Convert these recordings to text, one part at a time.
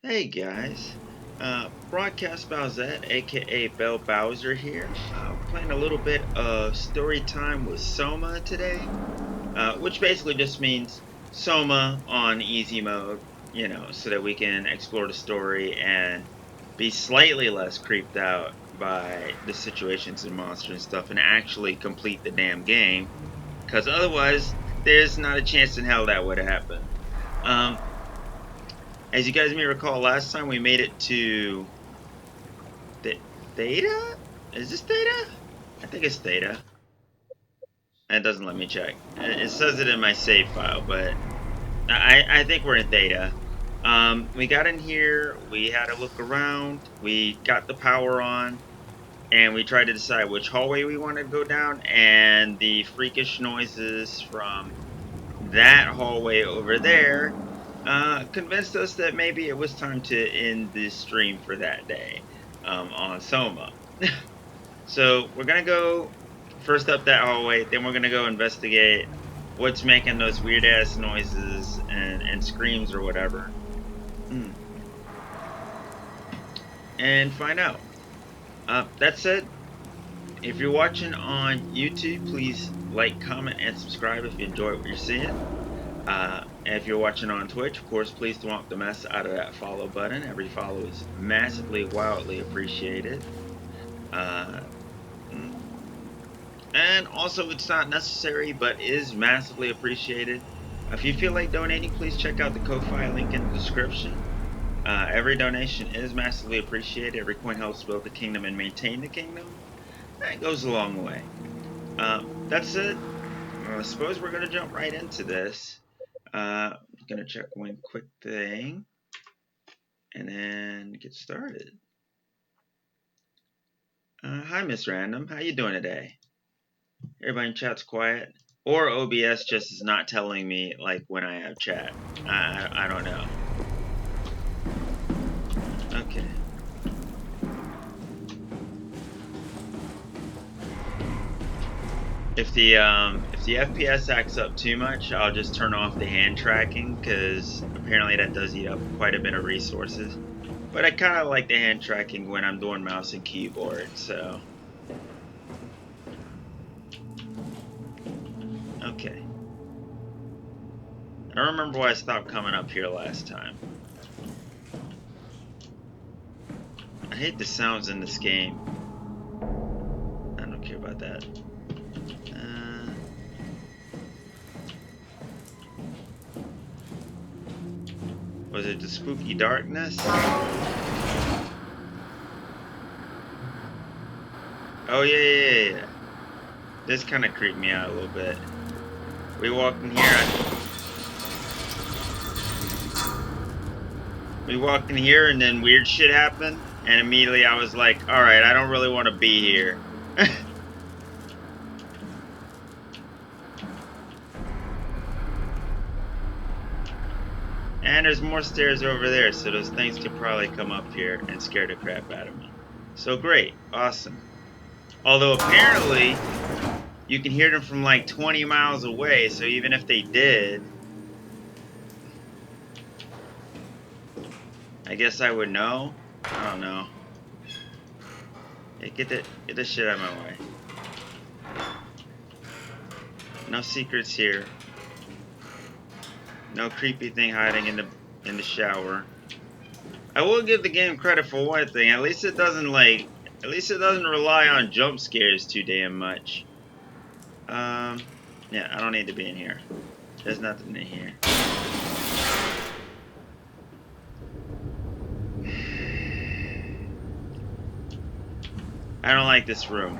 Hey guys, Broadcast Bowsette, aka Bell Bowser here. Playing a little bit of story time with S.oma today, which basically just means S.oma on easy mode, so that we can explore the story and be slightly less creeped out by the situations and monsters and stuff and actually complete the damn game, because otherwise there's not a chance in hell that would happen. As you guys may recall, last time we made it to Theta? Is this Theta? I think it's Theta. It doesn't let me check. It says it in my save file, but I think we're in Theta. We got in here, we had a look around, we got the power on, and we tried to decide which hallway we wanted to go down, and the freakish noises from that hallway over there convinced us that maybe it was time to end the stream for that day on S.oma. So we're going to go first up that hallway, then we're going to go investigate what's making those weird-ass noises and screams or whatever. And find out. That said, if you're watching on YouTube, please like, comment, and subscribe if you enjoy what you're seeing. And if you're watching on Twitch, of course, please thwomp the mess out of that follow button. Every follow is massively, wildly appreciated. And also, it's not necessary, but is massively appreciated. If you feel like donating, please check out the Ko-Fi link in the description. Every donation is massively appreciated. Every coin helps build the kingdom and maintain the kingdom. That goes a long way. That's it. I suppose we're going to jump right into this. I'm going to check one quick thing and then get started. Hi, Miss Random. How you doing today? Everybody in chat's quiet. Or OBS just is not telling me, like, when I have chat. I don't know. Okay. If the FPS acts up too much, I'll just turn off the hand tracking, because apparently that does eat up quite a bit of resources. But I kind of like the hand tracking when I'm doing mouse and keyboard, so... Okay. I don't remember why I stopped coming up here last time. I hate the sounds in this game. I don't care about that. Was it the spooky darkness? Oh yeah. This kind of creeped me out a little bit. We walked in here. We walked in here and then weird shit happened. And immediately I was like, alright, I don't really want to be here. And there's more stairs over there, so those things could probably come up here and scare the crap out of me. So great, awesome. Although apparently, you can hear them from like 20 miles away, so even if they did, I guess I would know. I don't know. Hey, get this shit out of my way. No secrets here. No creepy thing hiding in the shower. I will give the game credit for one thing. At least it doesn't rely on jump scares too damn much. Yeah, I don't need to be in here. There's nothing in here. I don't like this room.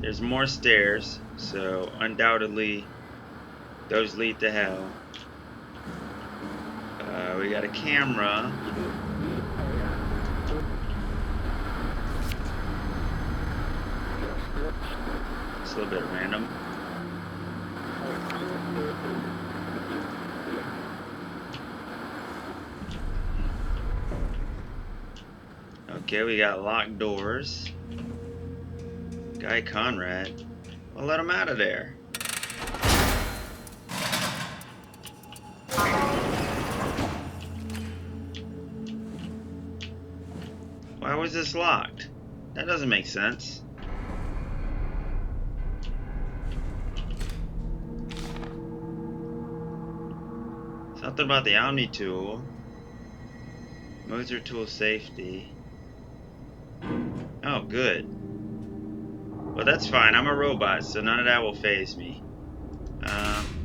There's more stairs, so undoubtedly those lead to hell. We got a camera. It's a little bit random. Okay, we got locked doors. Guy Conrad. Well, let him out of there. Why was this locked? That doesn't make sense. Something about the Omni tool. Motor tool safety. Oh, good. Well, that's fine. I'm a robot, so none of that will faze me.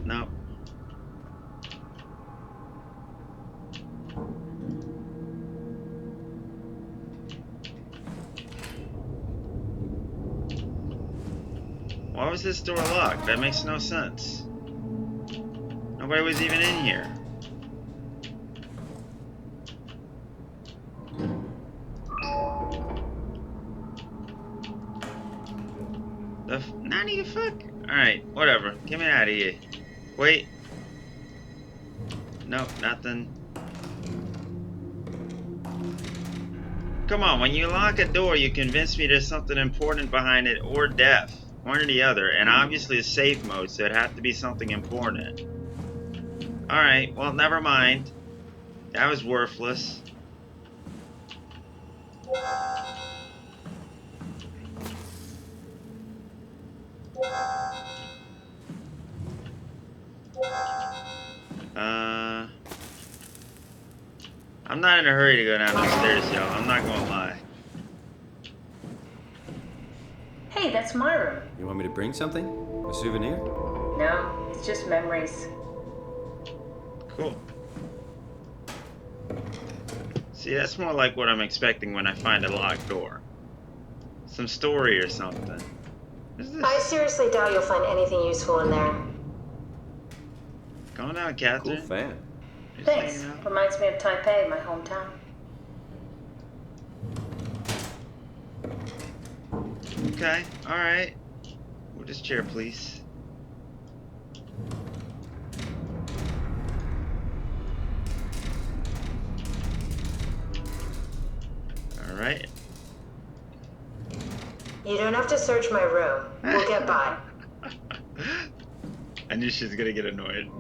Nope. Why was this door locked? That makes no sense. Nobody was even in here. Nani the fuck? Alright, whatever. Get me out of here. Wait. Nope, nothing. Come on, when you lock a door, you convince me there's something important behind it or death. One or the other. And obviously it's safe mode, so it'd have to be something important. Alright, well, never mind. That was worthless. I'm not in a hurry to go down those stairs, y'all. I'm not gonna lie. Hey, that's my room. You want me to bring something? A souvenir? No, it's just memories. Cool. See, that's more like what I'm expecting when I find a locked door. Some story or something. What is this? I seriously doubt you'll find anything useful in there. Calm down, Catherine. Cool fan. Just Thanks. hanging out. Reminds me of Taipei, my hometown. Okay, alright. Move this chair, please. Alright. You don't have to search my room. We'll get by. I knew she was gonna get annoyed.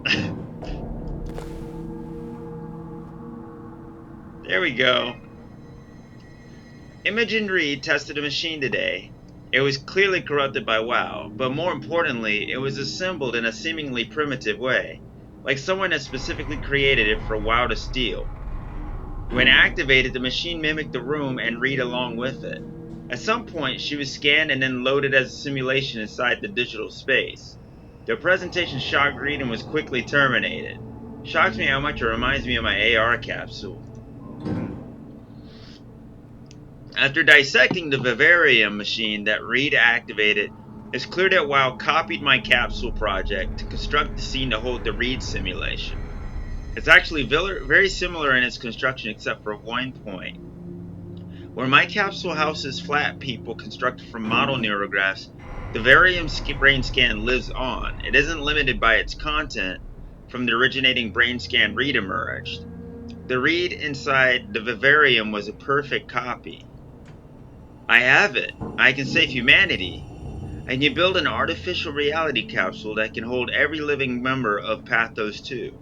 There we go. Imogen Reed tested a machine today. It was clearly corrupted by WoW, but more importantly, it was assembled in a seemingly primitive way, like someone had specifically created it for WoW to steal. When activated, the machine mimicked the room and Reed along with it. At some point, she was scanned and then loaded as a simulation inside the digital space. The presentation shocked Reed and was quickly terminated. Shocks me how much it reminds me of my AR capsule. After dissecting the vivarium machine that Reed activated, it's clear that WoW copied my capsule project to construct the scene to hold the Reed simulation. It's actually very similar in its construction except for one point. Where my capsule houses flat people constructed from model neurographs, the vivarium brain scan lives on. It isn't limited by its content. From the originating brain scan Reed emerged. The Reed inside the vivarium was a perfect copy. I have it. I can save humanity. I can build an artificial reality capsule that can hold every living member of Pathos 2.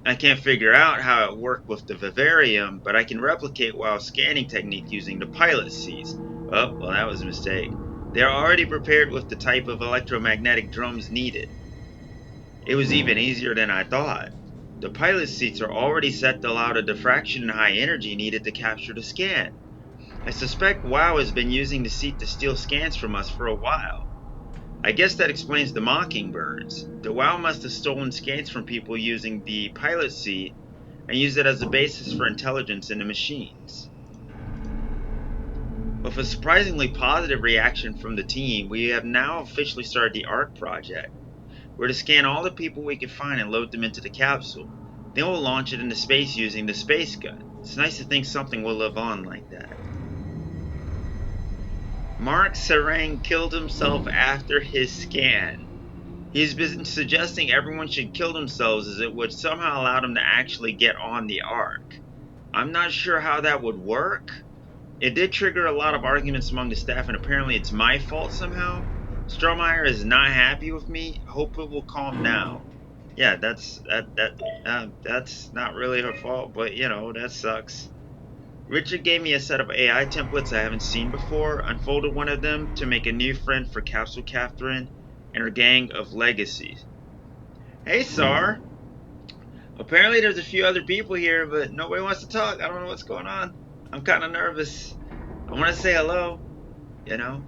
I can't figure out how it worked with the vivarium, but I can replicate WoW's scanning technique using the pilot seats. Oh, well, that was a mistake. They are already prepared with the type of electromagnetic drums needed. It was even easier than I thought. The pilot seats are already set to allow the diffraction and high energy needed to capture the scan. I suspect WoW has been using the seat to steal scans from us for a while. I guess that explains the mockingbirds. The WoW must have stolen scans from people using the pilot seat and used it as a basis for intelligence in the machines. With a surprisingly positive reaction from the team, we have now officially started the ARC project. We're to scan all the people we can find and load them into the capsule. Then we'll launch it into space using the space gun. It's nice to think something will live on like that. Mark Serang killed himself after his scan. He's been suggesting everyone should kill themselves as it would somehow allow them to actually get on the Ark. I'm not sure how that would work, It did trigger a lot of arguments among the staff, and apparently it's my fault somehow. Strohmeyer is not happy with me. Hope it will calm down. Yeah, that's not really her fault, but you know, that sucks. Richard gave me a set of AI templates I haven't seen before, unfolded one of them to make a new friend for Capsule Catherine and her gang of legacies. Hey, Sar. Apparently there's a few other people here, but nobody wants to talk. I don't know what's going on. I'm kind of nervous. I want to say hello, you know.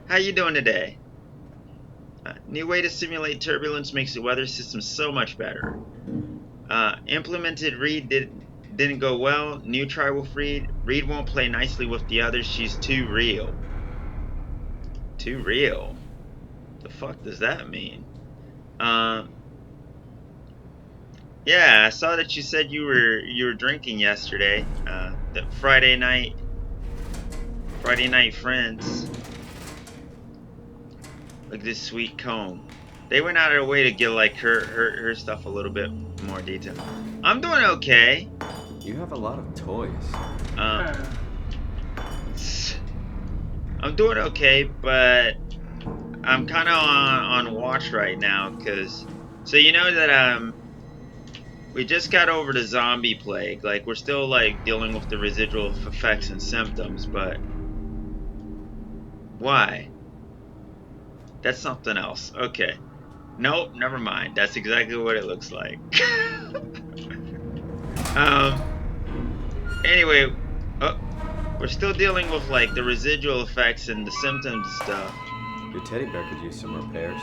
How you doing today? New way to simulate turbulence makes the weather system so much better. Implemented Reed didn't go well. New try with Reed. Reed won't play nicely with the others. She's too real. Too real? The fuck does that mean? Yeah, I saw that you said you were drinking yesterday. The Friday night friends. Look at this sweet comb. They went out of their way to get like her stuff a little bit more detail. I'm doing okay. You have a lot of toys. I'm doing okay, but I'm kind of on watch right now because, so you know that we just got over the zombie plague. Like we're still like dealing with the residual effects and symptoms, but why? That's something else. Okay. Nope, never mind. That's exactly what it looks like. Anyway, we're still dealing with like the residual effects and the symptoms and stuff. Your teddy bear could use some repairs.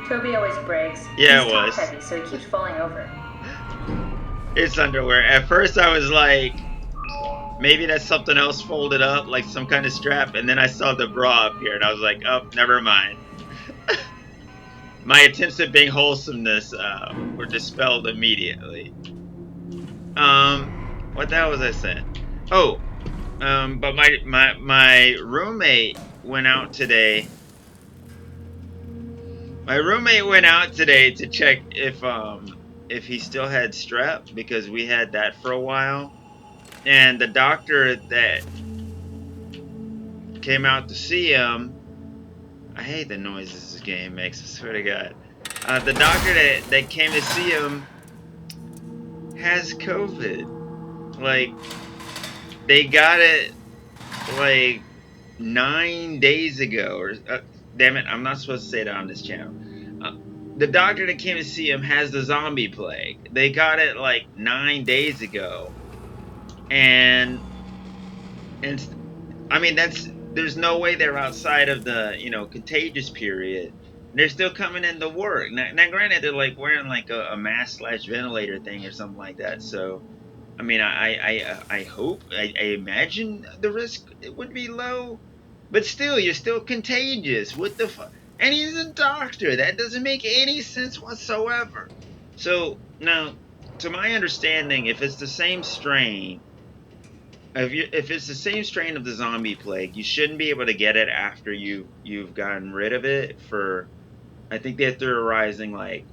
Toby always breaks. Yeah, He's it was. top heavy, so he keeps falling over. It's underwear. At first I was like, maybe that's something else folded up, like some kind of strap, and then I saw the bra up here and I was like, oh, never mind. My attempts at being wholesomeness were dispelled immediately. What the hell was I saying? Oh, but my roommate went out today. My roommate went out today to check if he still had strep, because we had that for a while. And the doctor that came out to see him, I hate the noises this game makes, I swear to God. The doctor that came to see him has COVID. Like, they got it like 9 days ago, or damn it, I'm not supposed to say that on this channel. The doctor that came to see him has the zombie plague. They got it like 9 days ago, and I mean there's no way they're outside of the contagious period. They're still coming into work. Now granted, they're like wearing like a mask / ventilator thing or something like that. So I mean, I hope, I imagine the risk would be low, but still, you're still contagious. What the fuck? And he's a doctor. That doesn't make any sense whatsoever. So now, to my understanding, if it's the same strain, if it's the same strain of the zombie plague, you shouldn't be able to get it after you've gotten rid of it for, I think they're theorizing like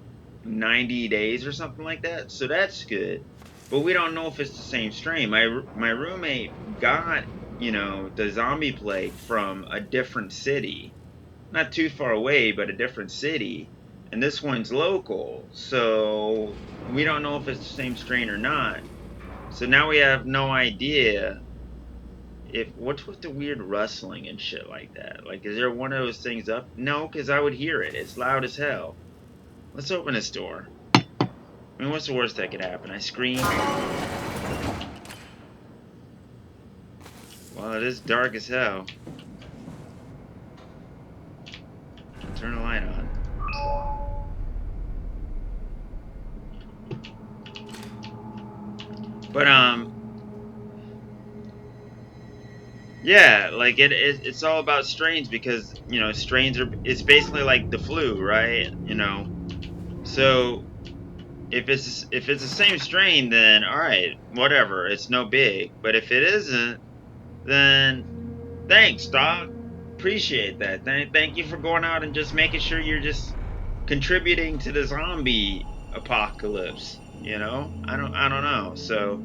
90 days or something like that. So that's good. But we don't know if it's the same strain. My roommate got, the zombie plague from a different city. Not too far away, but a different city. And this one's local. So we don't know if it's the same strain or not. So now we have no idea what's with the weird rustling and shit like that. Like, is there one of those things up? No, because I would hear it. It's loud as hell. Let's open this door. I mean, what's the worst that could happen? I scream. Well, it is dark as hell. Turn the light on. But yeah, like it's all about strains, because strains it's basically like the flu, right? So if it's the same strain, then all right, whatever, it's no big. But if it isn't, then thanks, Doc. Appreciate that. Thank you for going out and just making sure you're just contributing to the zombie apocalypse. I don't know. So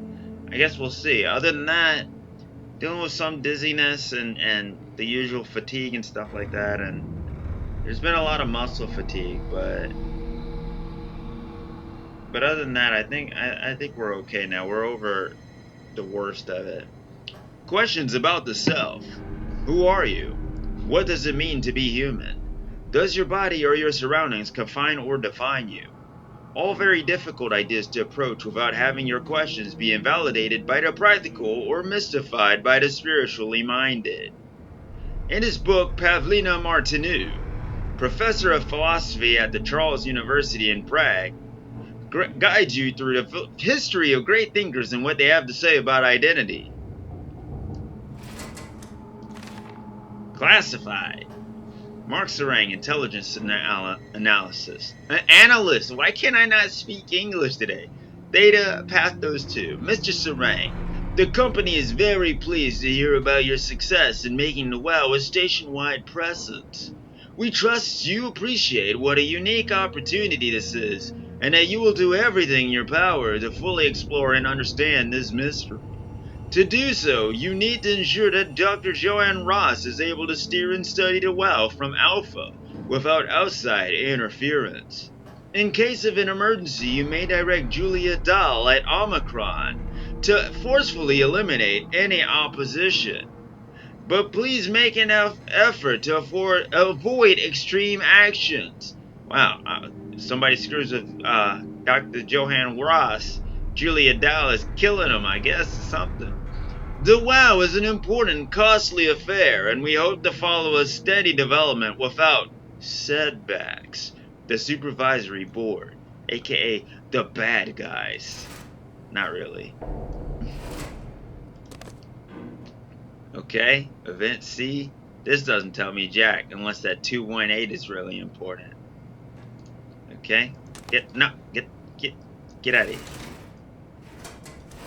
I guess we'll see. Other than that, dealing with some dizziness and the usual fatigue and stuff like that. And there's been a lot of muscle fatigue, but other than that, I think we're okay now. We're over the worst of it. Questions about the self. Who are you? What does it mean to be human? Does your body or your surroundings confine or define you? All very difficult ideas to approach without having your questions be invalidated by the practical or mystified by the spiritually minded. In his book, Pavlina Martinu, professor of philosophy at the Charles University in Prague, guides you through the history of great thinkers and what they have to say about identity. Classified. Mark Sarang, Intelligence Analysis. Analyst. Why can't I not speak English today? Theta Pathos 2. Mr. Sarang, the company is very pleased to hear about your success in making the WoW a station-wide presence. We trust you appreciate what a unique opportunity this is, and that you will do everything in your power to fully explore and understand this mystery. To do so, you need to ensure that Dr. Joanne Ross is able to steer and study the WoW from Alpha without outside interference. In case of an emergency, you may direct Julia Dahl at Omicron to forcefully eliminate any opposition. But please make an effort to avoid extreme actions. Wow, somebody screws with Dr. Joanne Ross. Julia Dahl is killing him, I guess, or something. The WoW is an important, costly affair, and we hope to follow a steady development without setbacks. The Supervisory Board, aka the bad guys. Not really. Okay, Event C. This doesn't tell me jack, unless that 218 is really important. Okay, get out of here.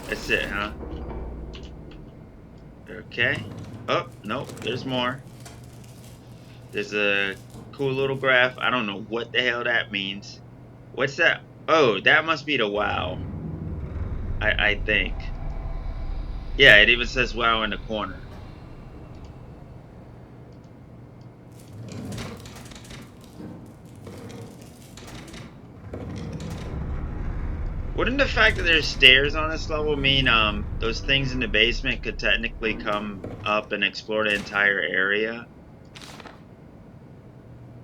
That's it, huh? Okay. Oh, no, there's more. There's a cool little graph. I don't know what the hell that means. What's that? Oh, that must be the WoW. I think. Yeah, it even says WoW in the corner. Wouldn't the fact that there's stairs on this level mean those things in the basement could technically come up and explore the entire area?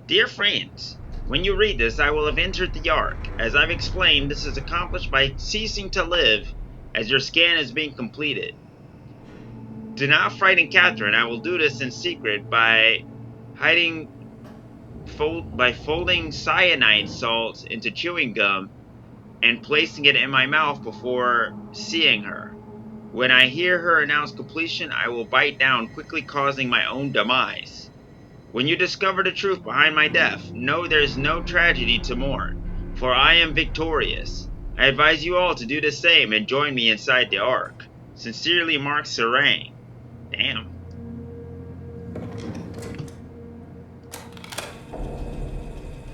Dear friends, when you read this, I will have entered the Ark. As I've explained, this is accomplished by ceasing to live as your scan is being completed. Do not frighten Catherine. I will do this in secret by folding cyanide salts into chewing gum and placing it in my mouth before seeing her. When I hear her announce completion, I will bite down, quickly causing my own demise. When you discover the truth behind my death, know there is no tragedy to mourn, for I am victorious. I advise you all to do the same and join me inside the Ark. Sincerely, Mark Sarang. Damn.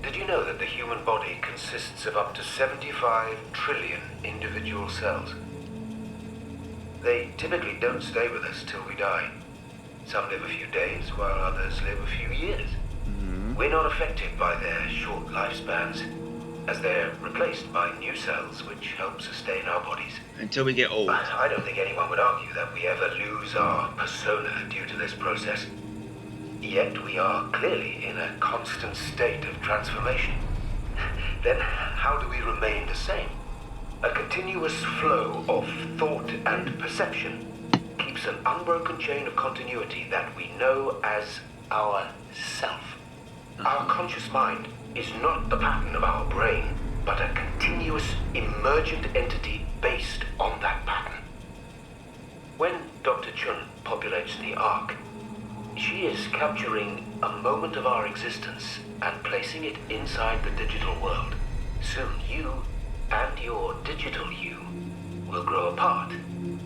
Did you know that the human body consists of up to 75 trillion individual cells? They typically don't stay with us till we die. Some live a few days, while others live a few years. We're not affected by their short lifespans, as they're replaced by new cells which help sustain our bodies. Until we get old. I don't think anyone would argue that we ever lose our persona due to this process. Yet we are clearly in a constant state of transformation. Then how do we remain the same? A continuous flow of thought and perception keeps an unbroken chain of continuity that we know as our self. Our conscious mind is not the pattern of our brain, but a continuous emergent entity based on that pattern. When Dr. Chun populates the Ark, she is capturing a moment of our existence and placing it inside the digital world. Soon you and your digital you will grow apart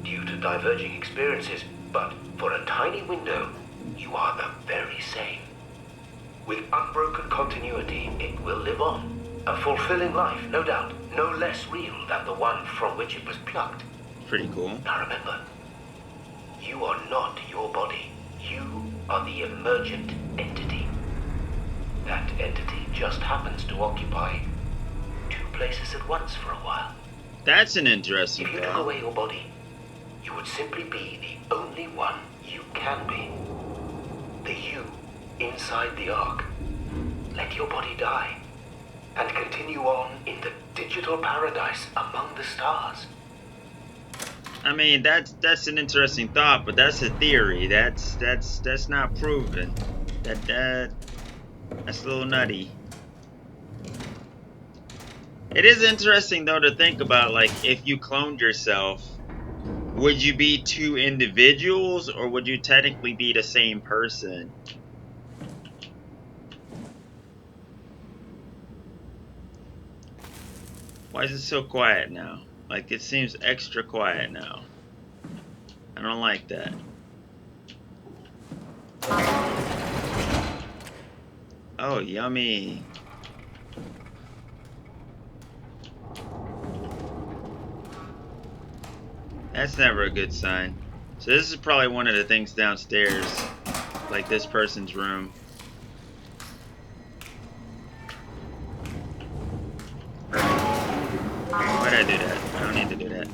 due to diverging experiences, but for a tiny window, you are the very same. With unbroken continuity, it will live on. A fulfilling life, no doubt, no less real than the one from which it was plucked. Pretty cool. Now remember, You are not your body. You are the emergent entity. That entity just happens to occupy two places at once for a while. That's an interesting If you took thought. away your body, you would simply be the only one you can be. The you inside the Ark. Let your body die and continue on in the digital paradise among the stars. I mean, that's an interesting thought, but that's a theory. That's not proven. That's a little nutty. It is interesting though to think about, like, if you cloned yourself, would you be two individuals or would you technically be the same person? Why is it so quiet now? Like, it seems extra quiet now. I don't like that. Oh, yummy. That's never a good sign. So this is probably one of the things downstairs. Like this person's room. Why'd I do that? I don't need to do that.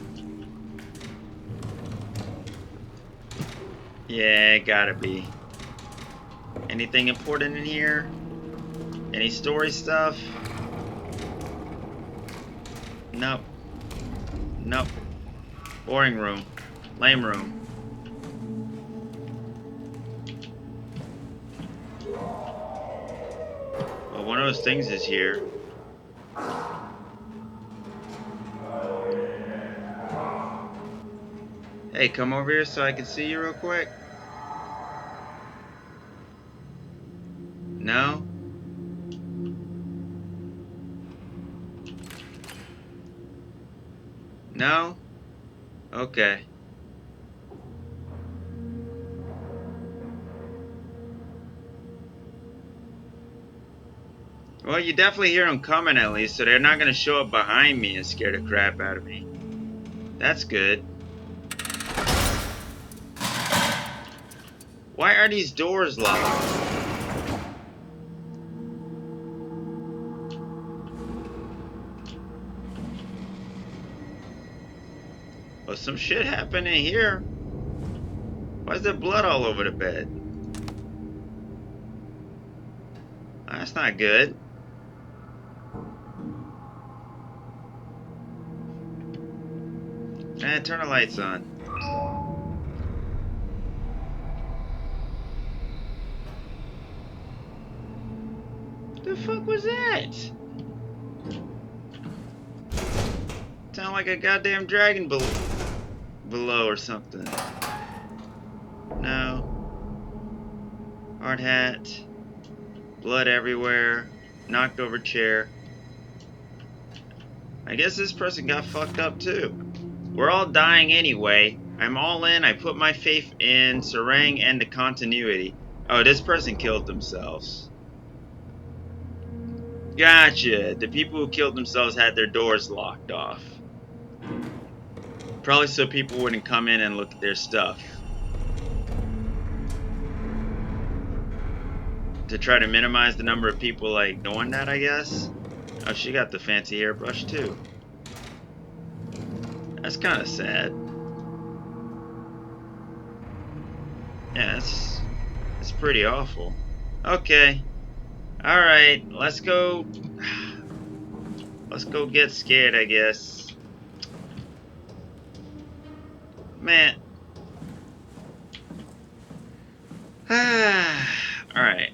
Yeah, it gotta be. Anything important in here? Any story stuff? Nope. Nope. Boring room. Lame room. Well, one of those things is here. Hey, come over here so I can see you real quick. No? No? Okay. Well, you definitely hear them coming at least, so they're not going to show up behind me and scare the crap out of me. That's good. Why are these doors locked? Well, some shit happened in here. Why is there blood all over the bed? That's not good. Turn the lights on. The fuck was that? Sound like a goddamn dragon below or something. No. Hard hat. Blood everywhere. Knocked over chair. I guess this person got fucked up too. We're all dying anyway. I'm all in. I put my faith in Sarang and the continuity. Oh, this person killed themselves. Gotcha. The people who killed themselves had their doors locked off. Probably so people wouldn't come in and look at their stuff. To try to minimize the number of people, like, doing that, I guess. Oh, she got the fancy hairbrush too. That's kind of sad. Yeah, it's pretty awful. Okay. Alright, let's go. Let's go get scared, I guess. Man. Alright.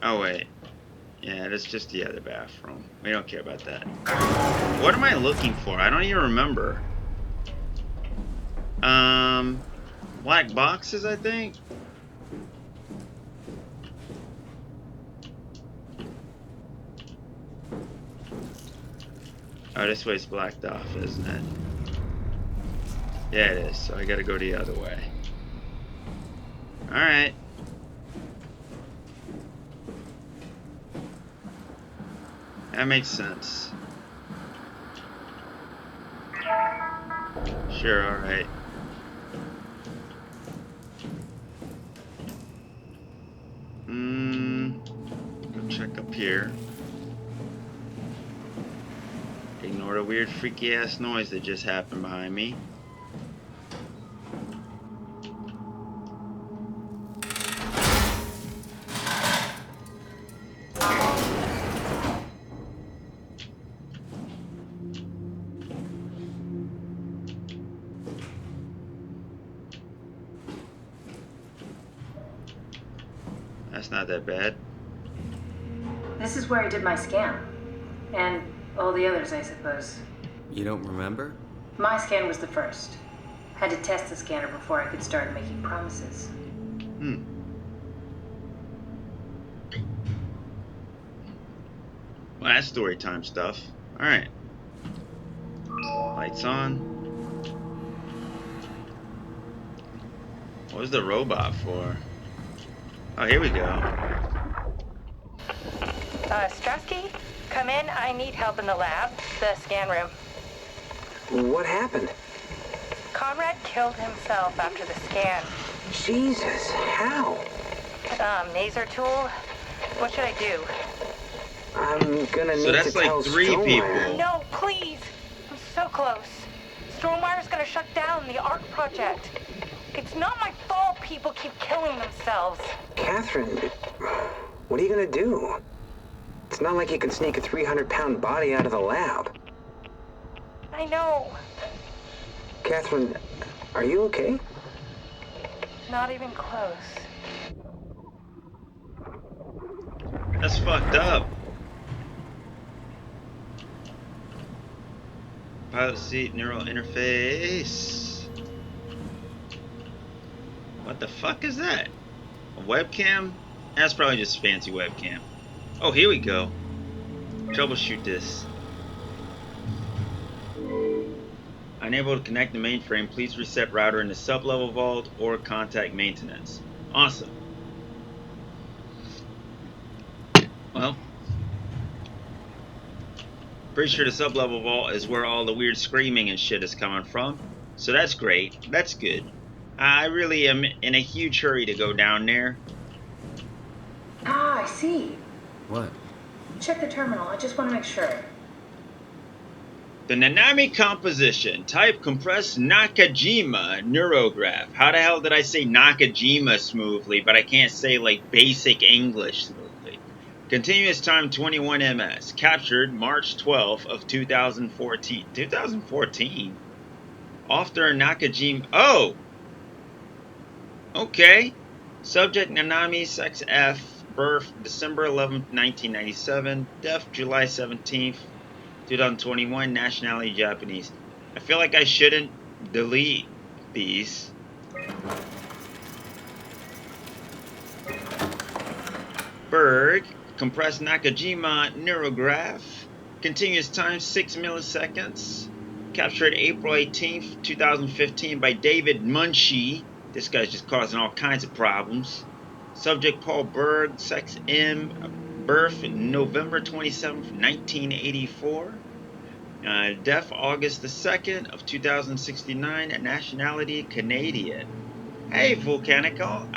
Oh, wait. Yeah, that's just the other bathroom. We don't care about that. What am I looking for? I don't even remember. Black boxes, I think? Oh, this way's blocked off, isn't it? Yeah, it is. So I gotta go the other way. Alright. That makes sense. Sure, alright. Go check up here. Ignore the weird freaky ass noise that just happened behind me. That's not that bad. This is where I did my scan. And all the others, I suppose. You don't remember? My scan was the first. Had to test the scanner before I could start making promises. Well, that's story time stuff. Alright. Lights on. What was the robot for? Oh, here we go. Strasky, come in. I need help in the lab, the scan room. What happened? Conrad killed himself after the scan. Jesus, how? Laser tool. What should I do? I'm gonna So need that's to like tell 3 Stromeyer. people. No, please. I'm so close. Stromeye's gonna shut down the ARC project. It's not my fault people keep killing themselves. Catherine, what are you gonna do? It's not like you can sneak a 300-pound body out of the lab. I know. Catherine, are you okay? Not even close. That's fucked up. Pilot seat, neural interface. What the fuck is that? A webcam? That's probably just fancy webcam. Oh, here we go. Troubleshoot this. Unable to connect the mainframe, please reset router in the sub-level vault or contact maintenance. Awesome. Well, pretty sure the sub-level vault is where all the weird screaming and shit is coming from. So that's great. That's good. I really am in a huge hurry to go down there. Ah, I see. What? Check the terminal. I just want to make sure. The Nanami composition. Type compressed Nakajima neurograph. How the hell did I say Nakajima smoothly, but I can't say like basic English smoothly? Continuous time 21 ms. Captured March 12th of 2014. 2014? After Nakajima. Oh! Okay. Subject Nanami, sex F, birth December 11th, 1997, death July 17th, 2021, nationality Japanese. I feel like I shouldn't delete these. Berg, compressed Nakajima neurograph, continuous time 6 milliseconds, captured April 18th, 2015 by David Munshi. This guy's just causing all kinds of problems. Subject Paul Berg, sex M, birth November 27th, 1984. Death August the 2nd of 2069, nationality Canadian. Hey, Volcanical.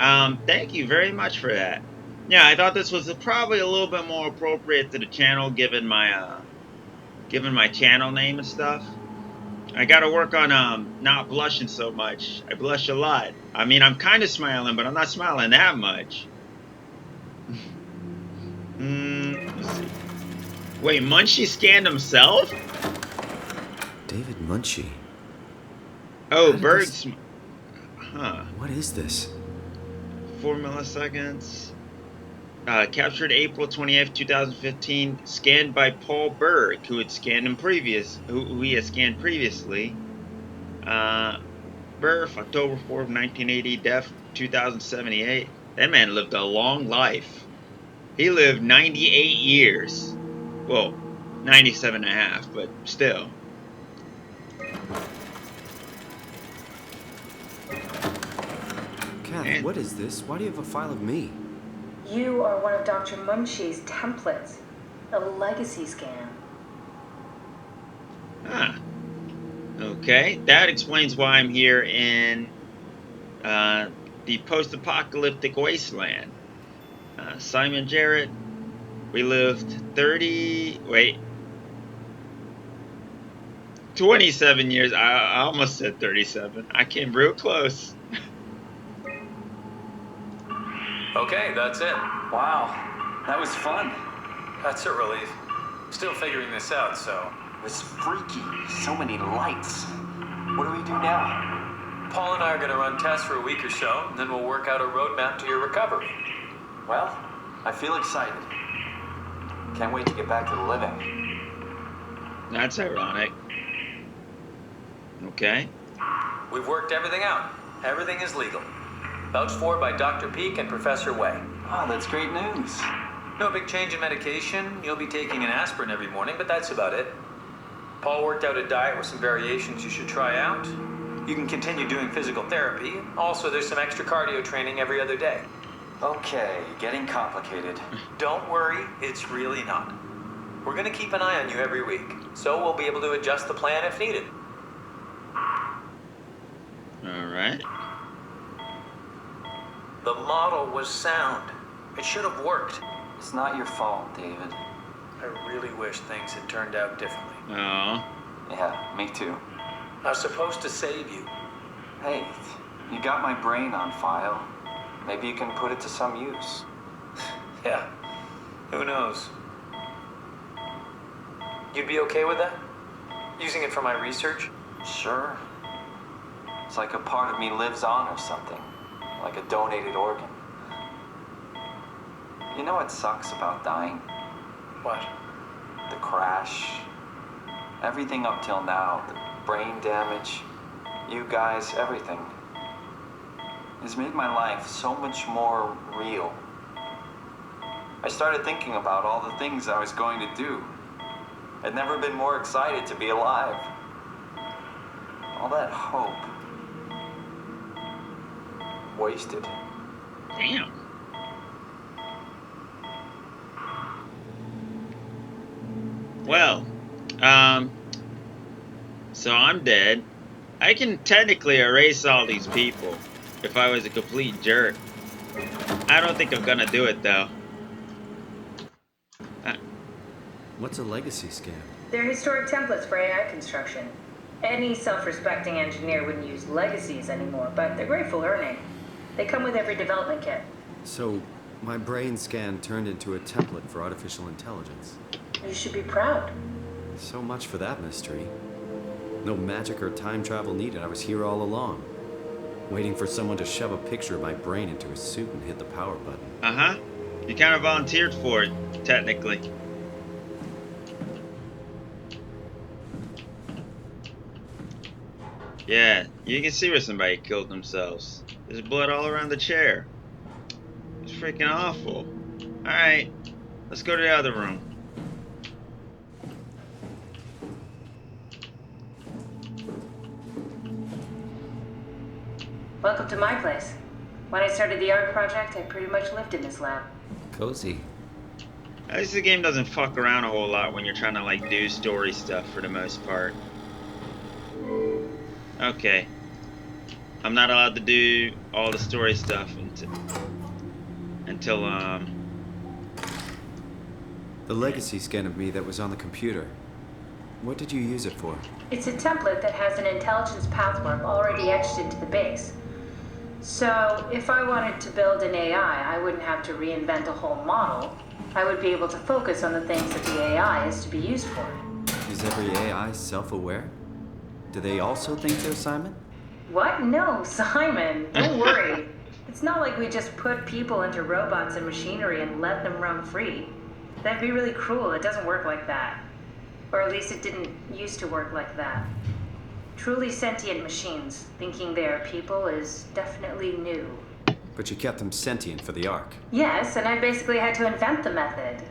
Thank you very much for that. Yeah, I thought this was probably a little bit more appropriate to the channel given my channel name and stuff. I gotta work on not blushing so much. I blush a lot. I mean, I'm kind of smiling, but I'm not smiling that much. Let's see. Wait, Munchie scanned himself? David Munchie. Oh, How did Berg's. this- Huh. What is this? 4 milliseconds. Captured April 28th, 2015. Scanned by Paul Berg, who he had scanned previously. Birth October 4th, 1980. Death 2078. That man lived a long life. He lived 98 years. Well, 97.5, but still. Kath, And- what is this? Why do you have a file of me? You are one of Dr. Munchie's templates. A legacy scam. Ah. Okay, that explains why I'm here in the post-apocalyptic wasteland. Simon Jarrett, we lived 27 years. I almost said 37. I came real close. Okay, that's it. Wow, that was fun. That's a relief. Still figuring this out, so. It was freaky. So many lights. What do we do now? Paul and I are going to run tests for a week or so, and then we'll work out a roadmap to your recovery. Well, I feel excited. Can't wait to get back to the living. That's ironic. Okay. We've worked everything out. Everything is legal. Vouched for by Dr. Peak and Professor Way. Oh, that's great news. No big change in medication. You'll be taking an aspirin every morning, but that's about it. Paul worked out a diet with some variations you should try out. You can continue doing physical therapy. Also, there's some extra cardio training every other day. Okay, getting complicated. Don't worry, it's really not. We're going to keep an eye on you every week, so we'll be able to adjust the plan if needed. All right. The model was sound. It should have worked. It's not your fault, David. I really wish things had turned out differently. Oh. Yeah, me too. I was supposed to save you. Hey, you got my brain on file. Maybe you can put it to some use. Yeah, who knows? You'd be okay with that? Using it for my research? Sure. It's like a part of me lives on or something. Like a donated organ. You know what sucks about dying? What? The crash. Everything up till now. The brain damage. You guys, everything. Has made my life so much more real. I started thinking about all the things I was going to do. I'd never been more excited to be alive. All that hope. Wasted. Damn. Well, so I'm dead. I can technically erase all these people if I was a complete jerk. I don't think I'm gonna do it though. What's a legacy scam? They're historic templates for AI construction. Any self-respecting engineer wouldn't use legacies anymore, but they're great for learning. They come with every development kit. So, my brain scan turned into a template for artificial intelligence. You should be proud. So much for that mystery. No magic or time travel needed. I was here all along. Waiting for someone to shove a picture of my brain into a suit and hit the power button. Uh-huh. You kind of volunteered for it, technically. Yeah, you can see where somebody killed themselves. There's blood all around the chair. It's freaking awful. Alright, let's go to the other room. Welcome to my place. When I started the art project, I pretty much lived in this lab. Cozy. At least the game doesn't fuck around a whole lot when you're trying to like do story stuff for the most part. Okay. I'm not allowed to do all the story stuff until The legacy scan of me that was on the computer. What did you use it for? It's a template that has an intelligence pathwork already etched into the base. So, if I wanted to build an AI, I wouldn't have to reinvent a whole model. I would be able to focus on the things that the AI is to be used for. Is every AI self-aware? Do they also think they're Simon? What? No, Simon. Don't worry. It's not like we just put people into robots and machinery and let them run free. That'd be really cruel. It doesn't work like that. Or at least it didn't used to work like that. Truly sentient machines thinking they are people is definitely new. But you kept them sentient for the Ark. Yes, and I basically had to invent the method.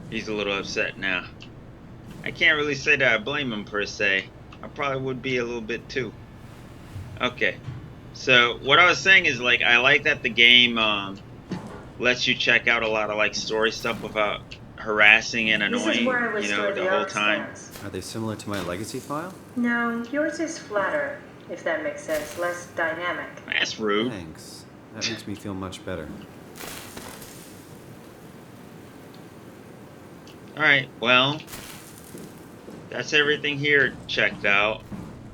He's a little upset now. I can't really say that I blame him per se. I probably would be a little bit too. Okay. So what I was saying is, like, I like that the game lets you check out a lot of like story stuff without harassing and This is annoying, where I would you store know, the the whole art time. scans. Are they similar to my legacy file? No, yours is flatter, if that makes sense. Less dynamic. That's rude. Thanks. That makes me feel much better. Alright, well, that's everything here checked out.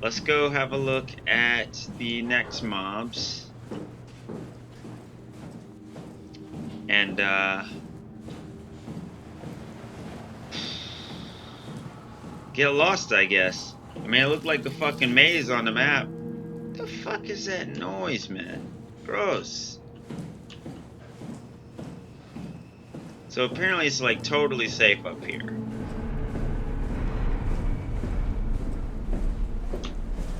Let's go have a look at the next mobs. And, get lost, I guess. I mean, it looked like a fucking maze on the map. What the fuck is that noise, man? Gross. So apparently it's like totally safe up here.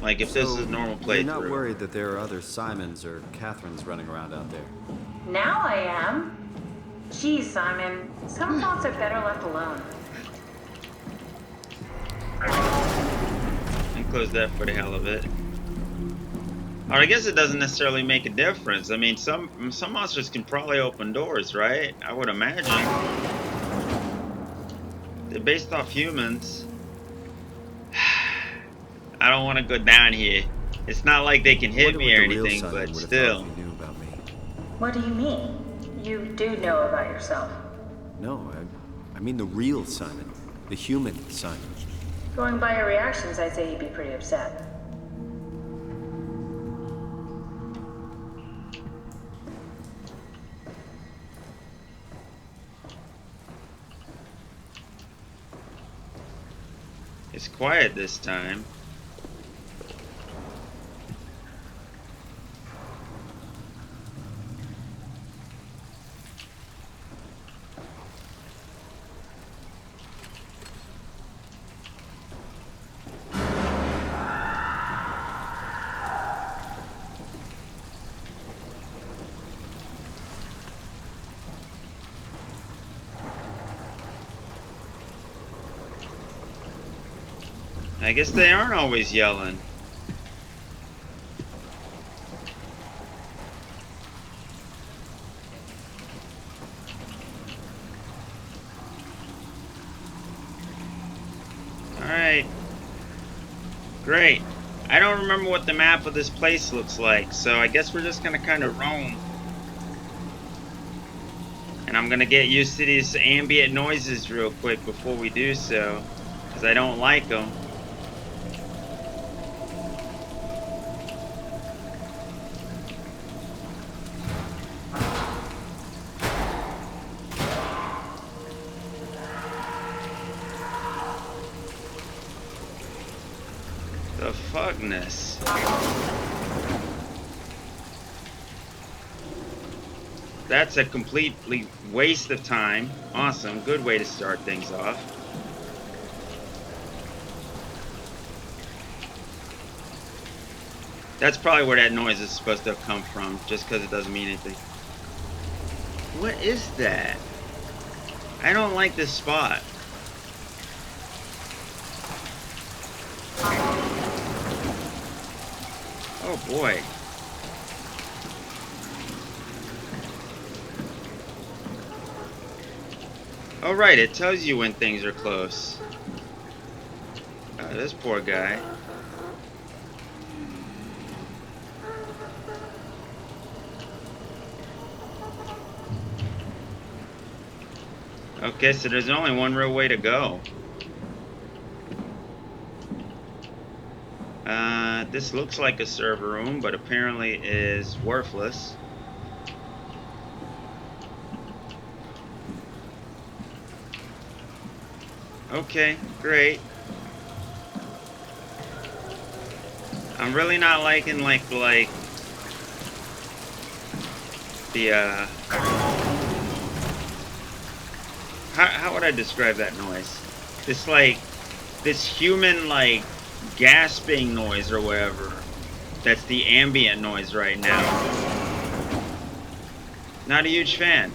Like if this is a normal playthrough. You're not worried that there are other Simons or Catherines running around out there? Now I am. Geez, Simon, some thoughts are better left alone. And close that for the hell of it. Or I guess it doesn't necessarily make a difference. I mean, some monsters can probably open doors, right? I would imagine. They're based off humans. I don't want to go down here. It's not like they can hit me or anything, but still. Knew about me. What do you mean? You do know about yourself. No, I mean the real Simon. The human Simon. Going by your reactions, I'd say you'd be pretty upset. It's quiet this time. I guess they aren't always yelling. Alright. Great. I don't remember what the map of this place looks like, so I guess we're just gonna kind of roam. And I'm gonna get used to these ambient noises real quick before we do so, because I don't like them. The fuckness. That's a completely waste of time. Awesome, good way to start things off. That's probably where that noise is supposed to have come from, just because it doesn't mean anything. What is that? I don't like this spot. Oh boy. Oh right, it tells you when things are close. Oh, this poor guy. Okay, so there's only one real way to go. This looks like a server room, but apparently is worthless. Okay, great. I'm really not liking like the how would I describe that noise? This like this human like gasping noise or whatever. That's the ambient noise right now. Not a huge fan.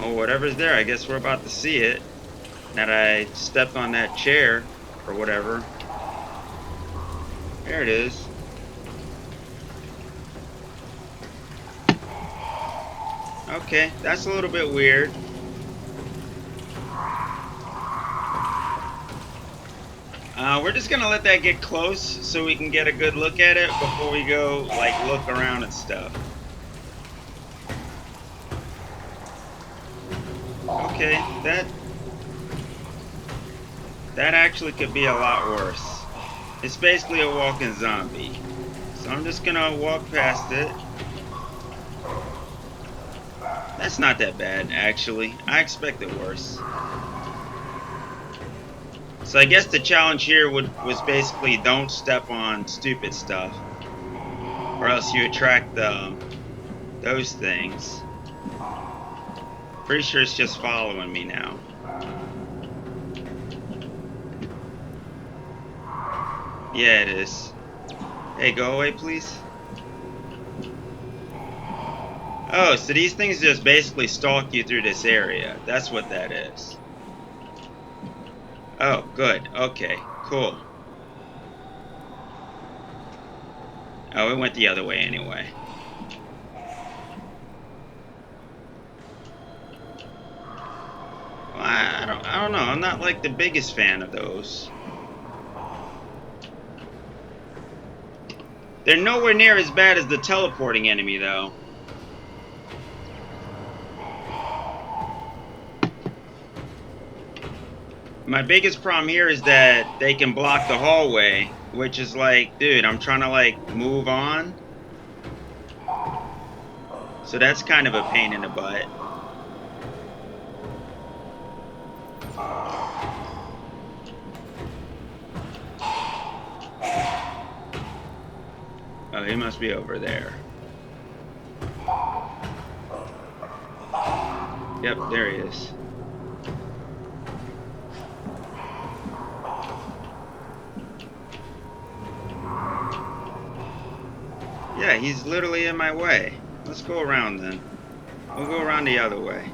Oh, whatever's there, I guess we're about to see it. Now that I stepped on that chair, or whatever. There it is. Okay, that's a little bit weird. We're just gonna let that get close so we can get a good look at it before we go, like, look around and stuff. Okay, that actually could be a lot worse. It's basically a walking zombie. So I'm just gonna walk past it. That's not that bad, actually. I expected worse. So I guess the challenge here was basically don't step on stupid stuff, or else you attract those things. Pretty sure it's just following me now. Yeah, it is. Hey, go away, please. Oh, so these things just basically stalk you through this area. That's what that is. Oh, good. Okay, cool. Oh, it went the other way anyway. Well, I don't know. I'm not like the biggest fan of those. They're nowhere near as bad as the teleporting enemy, though. My biggest problem here is that they can block the hallway, which is like, dude, I'm trying to, like, move on. So that's kind of a pain in the butt. Oh, he must be over there. Yep, there he is. Yeah, he's literally in my way. Let's go around then. We'll go around the other way.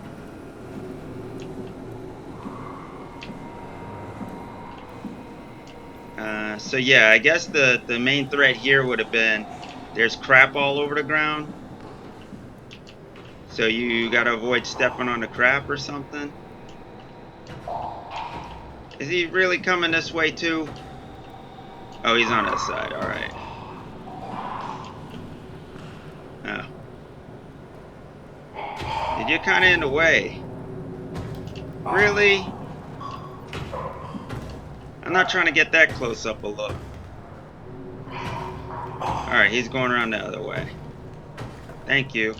So yeah, I guess the main threat here would have been there's crap all over the ground. So you gotta avoid stepping on the crap or something. Is he really coming this way too? Oh, he's on that side, alright. Oh. Dude, you're kinda in the way. Really? I'm not trying to get that close up a look. Alright, he's going around the other way. Thank you.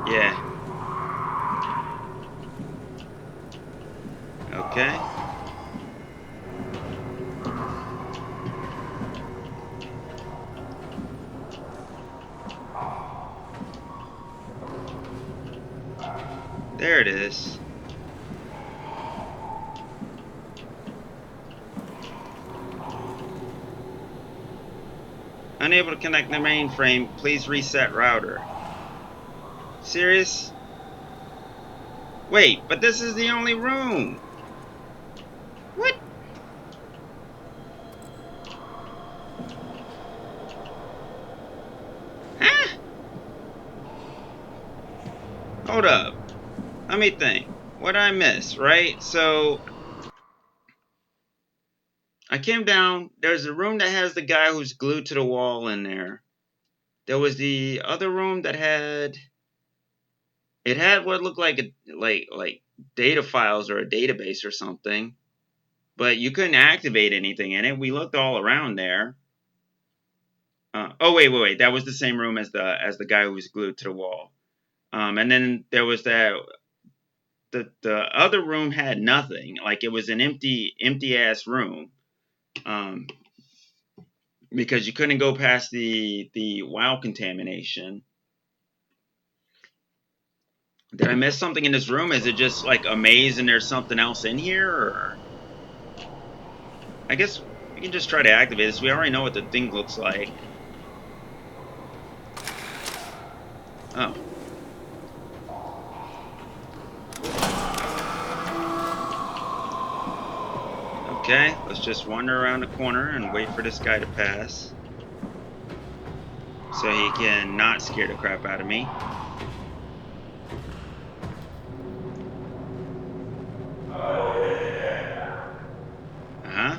Yeah. Okay. There it is. Unable to connect the mainframe. Please reset router. Serious? Wait, but this is the only room. What? Huh? Hold up. Let me think. What did I miss, right? So I came down. There's a room that has the guy who's glued to the wall in there. There was the other room that had what looked like like data files or a database or something, but you couldn't activate anything in it. We looked all around there. Oh wait, that was the same room as the guy who was glued to the wall. And then there was that the other room had nothing. Like, it was an empty ass room. Because you couldn't go past the WoW contamination. Did I miss something in this room? Is it just like a maze and there's something else in here? Or I guess we can just try to activate this. We already know what the thing looks like. Oh. Okay, let's just wander around the corner and wait for this guy to pass. So he can not scare the crap out of me. Uh-huh.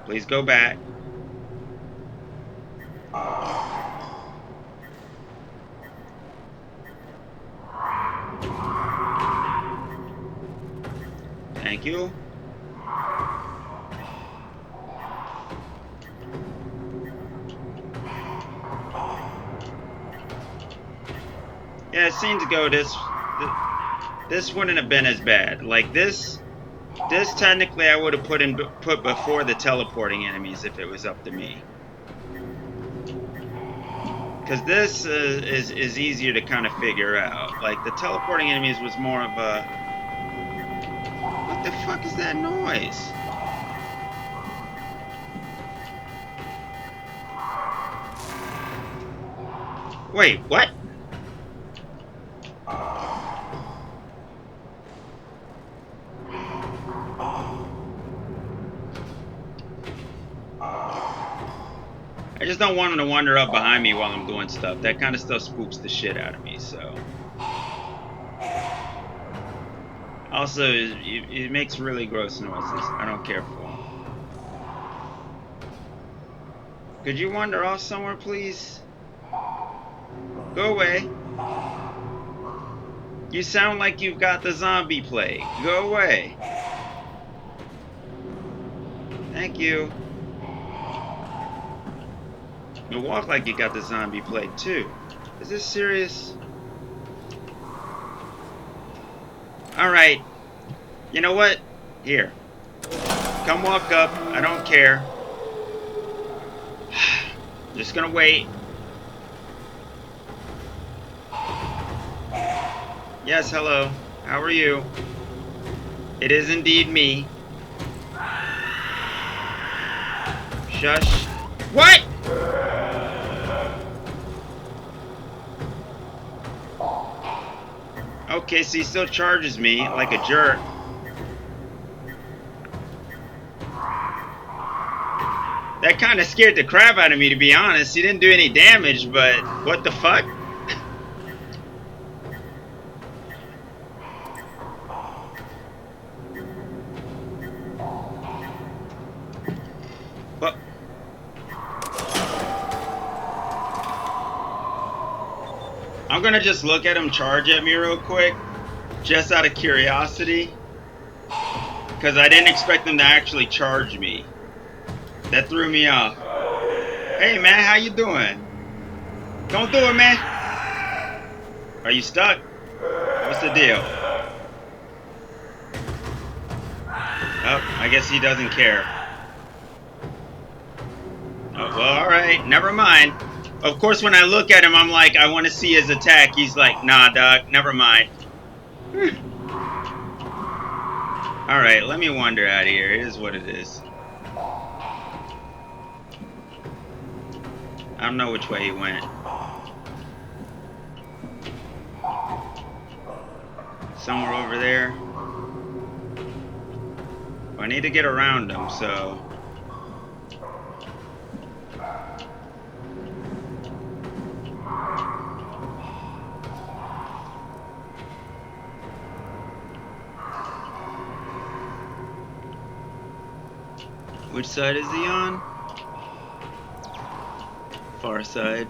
Please go back. Thank you. Yeah, it seemed to go this wouldn't have been as bad. Like this technically I would have put before the teleporting enemies if it was up to me. Because this is easier to kind of figure out. Like the teleporting enemies was more of a... What the fuck is that noise? Wait, what? I just don't want him to wander up behind me while I'm doing stuff. That kind of stuff spooks the shit out of me, so... Also, it makes really gross noises. I don't care for them. Could you wander off somewhere, please? Go away. You sound like you've got the zombie plague. Go away. Thank you. You walk like you got the zombie plague, too. Is this serious? Alright. You know what? Here. Come walk up. I don't care. Just gonna wait. Yes, hello. How are you? It is indeed me. Shush. What? Okay, so he still charges me like a jerk. That kind of scared the crap out of me, to be honest. He didn't do any damage, but what the fuck? What? I'm gonna just look at him charge at me real quick, just out of curiosity, because I didn't expect him to actually charge me. That threw me off. Hey man, how you doing? Don't do it, man. Are you stuck? What's the deal? Oh, I guess he doesn't care. Oh, well, alright, never mind. Of course, when I look at him, I'm like, I want to see his attack. He's like, nah, dog, never mind. Alright, let me wander out of here. It is what it is. I don't know which way he went. Somewhere over there. I need to get around him, so... Which side is he on? Far side.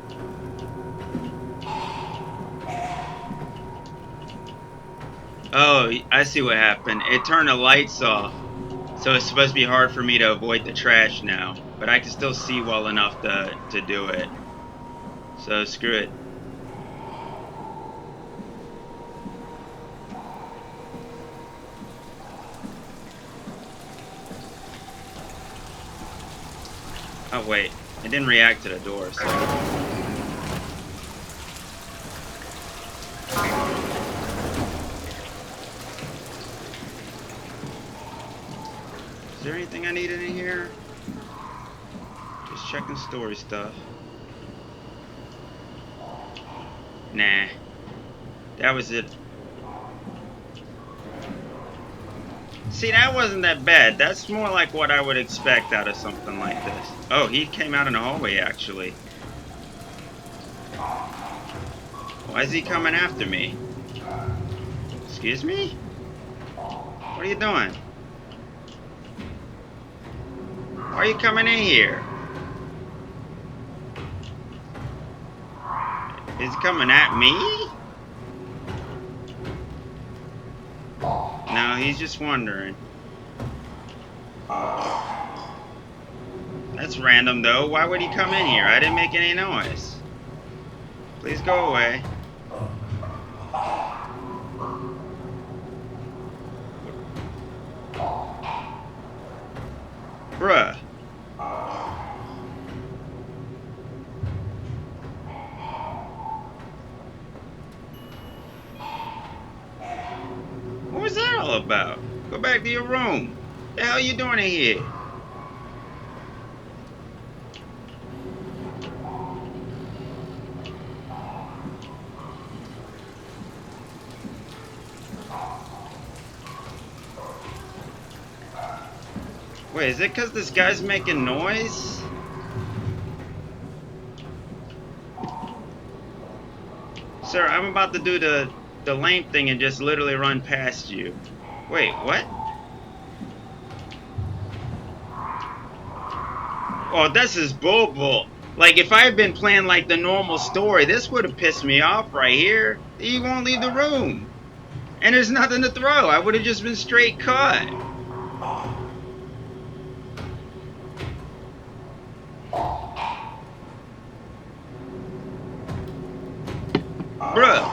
Oh, I see what happened. It turned the lights off. So it's supposed to be hard for me to avoid the trash now. But I can still see well enough to do it. So screw it. Oh wait, it didn't react to the door, so... Is there anything I needed in here? Just checking story stuff. Nah. That was it. See, that wasn't that bad. That's more like what I would expect out of something like this. Oh, he came out in the hallway, actually. Why is he coming after me? Excuse me? What are you doing? Why are you coming in here? Is he coming at me? No, he's just wondering. That's random, though. Why would he come in here? I didn't make any noise. Please go away. Bruh. What was that all about? Go back to your room. The hell you doing in here? Wait, is it because this guy's making noise? Sir, I'm about to do the lame thing and just literally run past you. Wait, what? Oh, this is bull. Like, if I had been playing like the normal story, this would have pissed me off right here. He won't leave the room. And there's nothing to throw. I would have just been straight cut. Bruh.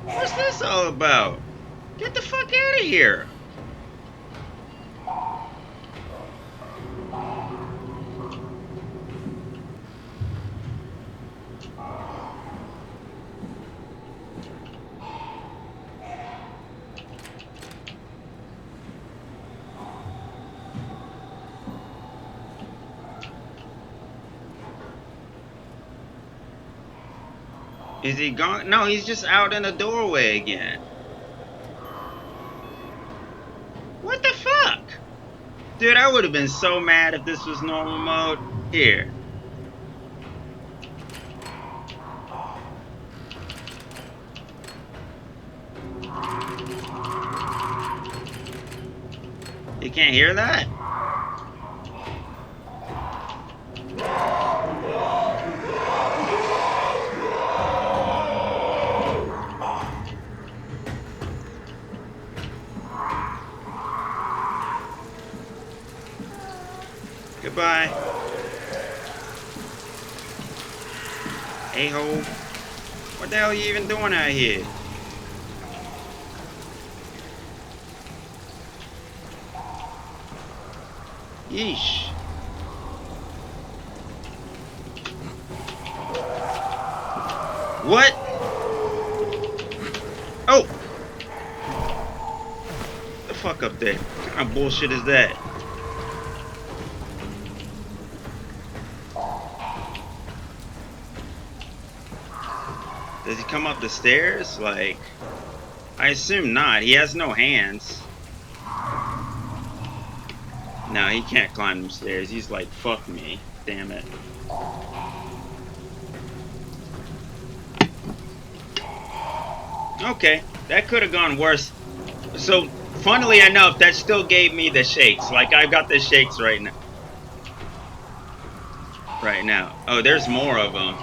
What's this all about? Get the fuck out of here. Is he gone? No, he's just out in the doorway again. What the fuck? Dude, I would have been so mad if this was normal mode. Here. You can't hear that? Goodbye. A-hole. What the hell are you even doing out here? Yeesh. What? Oh! The fuck up there? What kind of bullshit is that? Does he come up the stairs? Like, I assume not. He has no hands. No, he can't climb them stairs. He's like, fuck me. Damn it. Okay, that could have gone worse. So, funnily enough, that still gave me the shakes. Like, I got the shakes right now. Right now. Oh, there's more of them.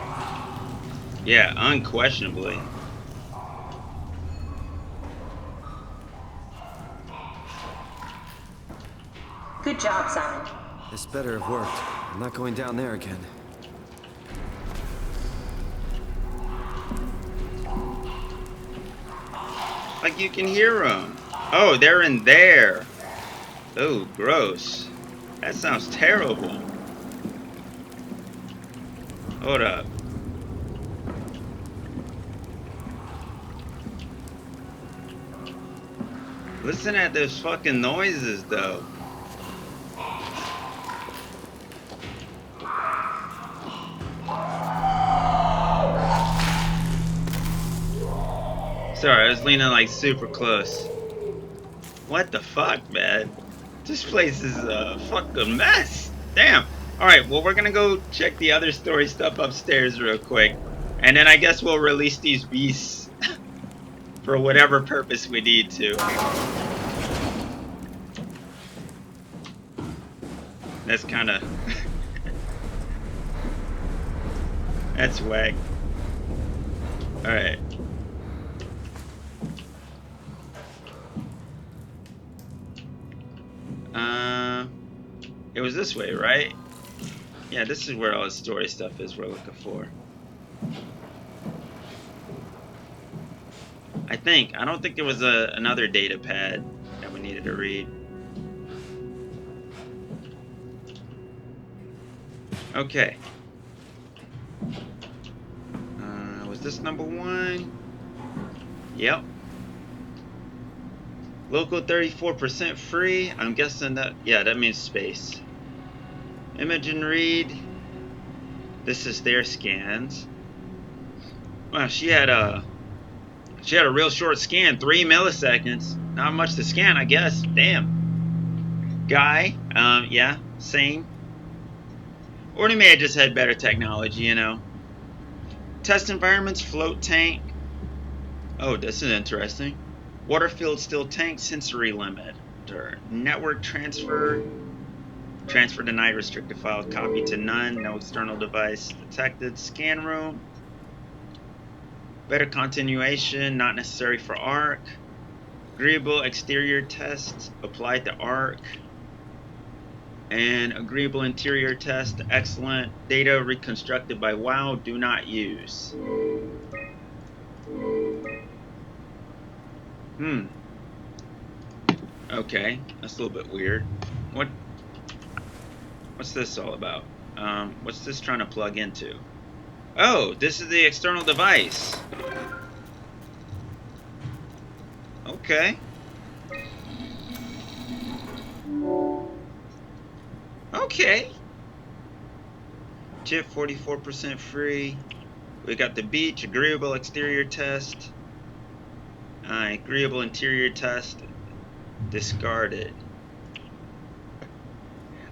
Yeah, unquestionably. Good job, Simon. This better have worked. I'm not going down there again. Like, you can hear them. Oh, they're in there. Oh, gross. That sounds terrible. Hold up. Listen at those fucking noises, though. Sorry, I was leaning like super close. What the fuck, man? This place is a fucking mess. Damn. Alright, well, we're gonna go check the other story stuff upstairs real quick. And then I guess we'll release these beasts for whatever purpose we need to. That's kind of... That's whack. Alright. It was this way, right? Yeah, this is where all the story stuff is we're looking for. I think. I don't think there was another data pad that we needed to read. Okay. Was this number 1? Yep. Local 34% free. I'm guessing that, yeah, that means space. Image and read. This is their scans. Wow, she had a real short scan, 3 milliseconds. Not much to scan, I guess. Damn. Guy, yeah, same. Or they may have just had better technology, you know. Test environments, float tank. Oh, this is interesting. Water-filled steel tank, sensory limit. Network transfer. Transfer denied, restricted file, copy to none, no external device detected. Scan room. Better continuation, not necessary for ARC. Agreeable exterior test, applied to ARC. And agreeable interior test, excellent. Data reconstructed by WOW, do not use. Okay, that's a little bit weird. What's this all about? What's this trying to plug into? Oh, this is the external device. Okay. Okay. Chip 44% free. We got the beach, agreeable exterior test. Agreeable interior test. Discarded.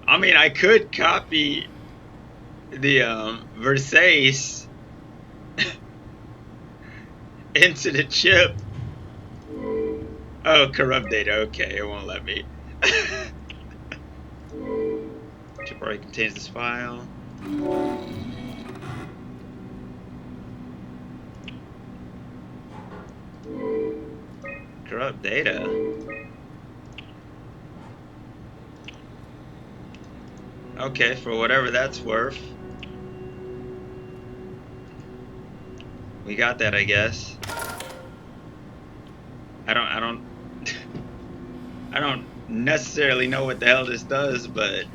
I mean, I could copy the Versace into the chip. Oh, corrupt data. Okay, it won't let me. Chip already contains this file. Corrupt data. Okay, for whatever that's worth. We got that, I guess. I don't necessarily know what the hell this does, but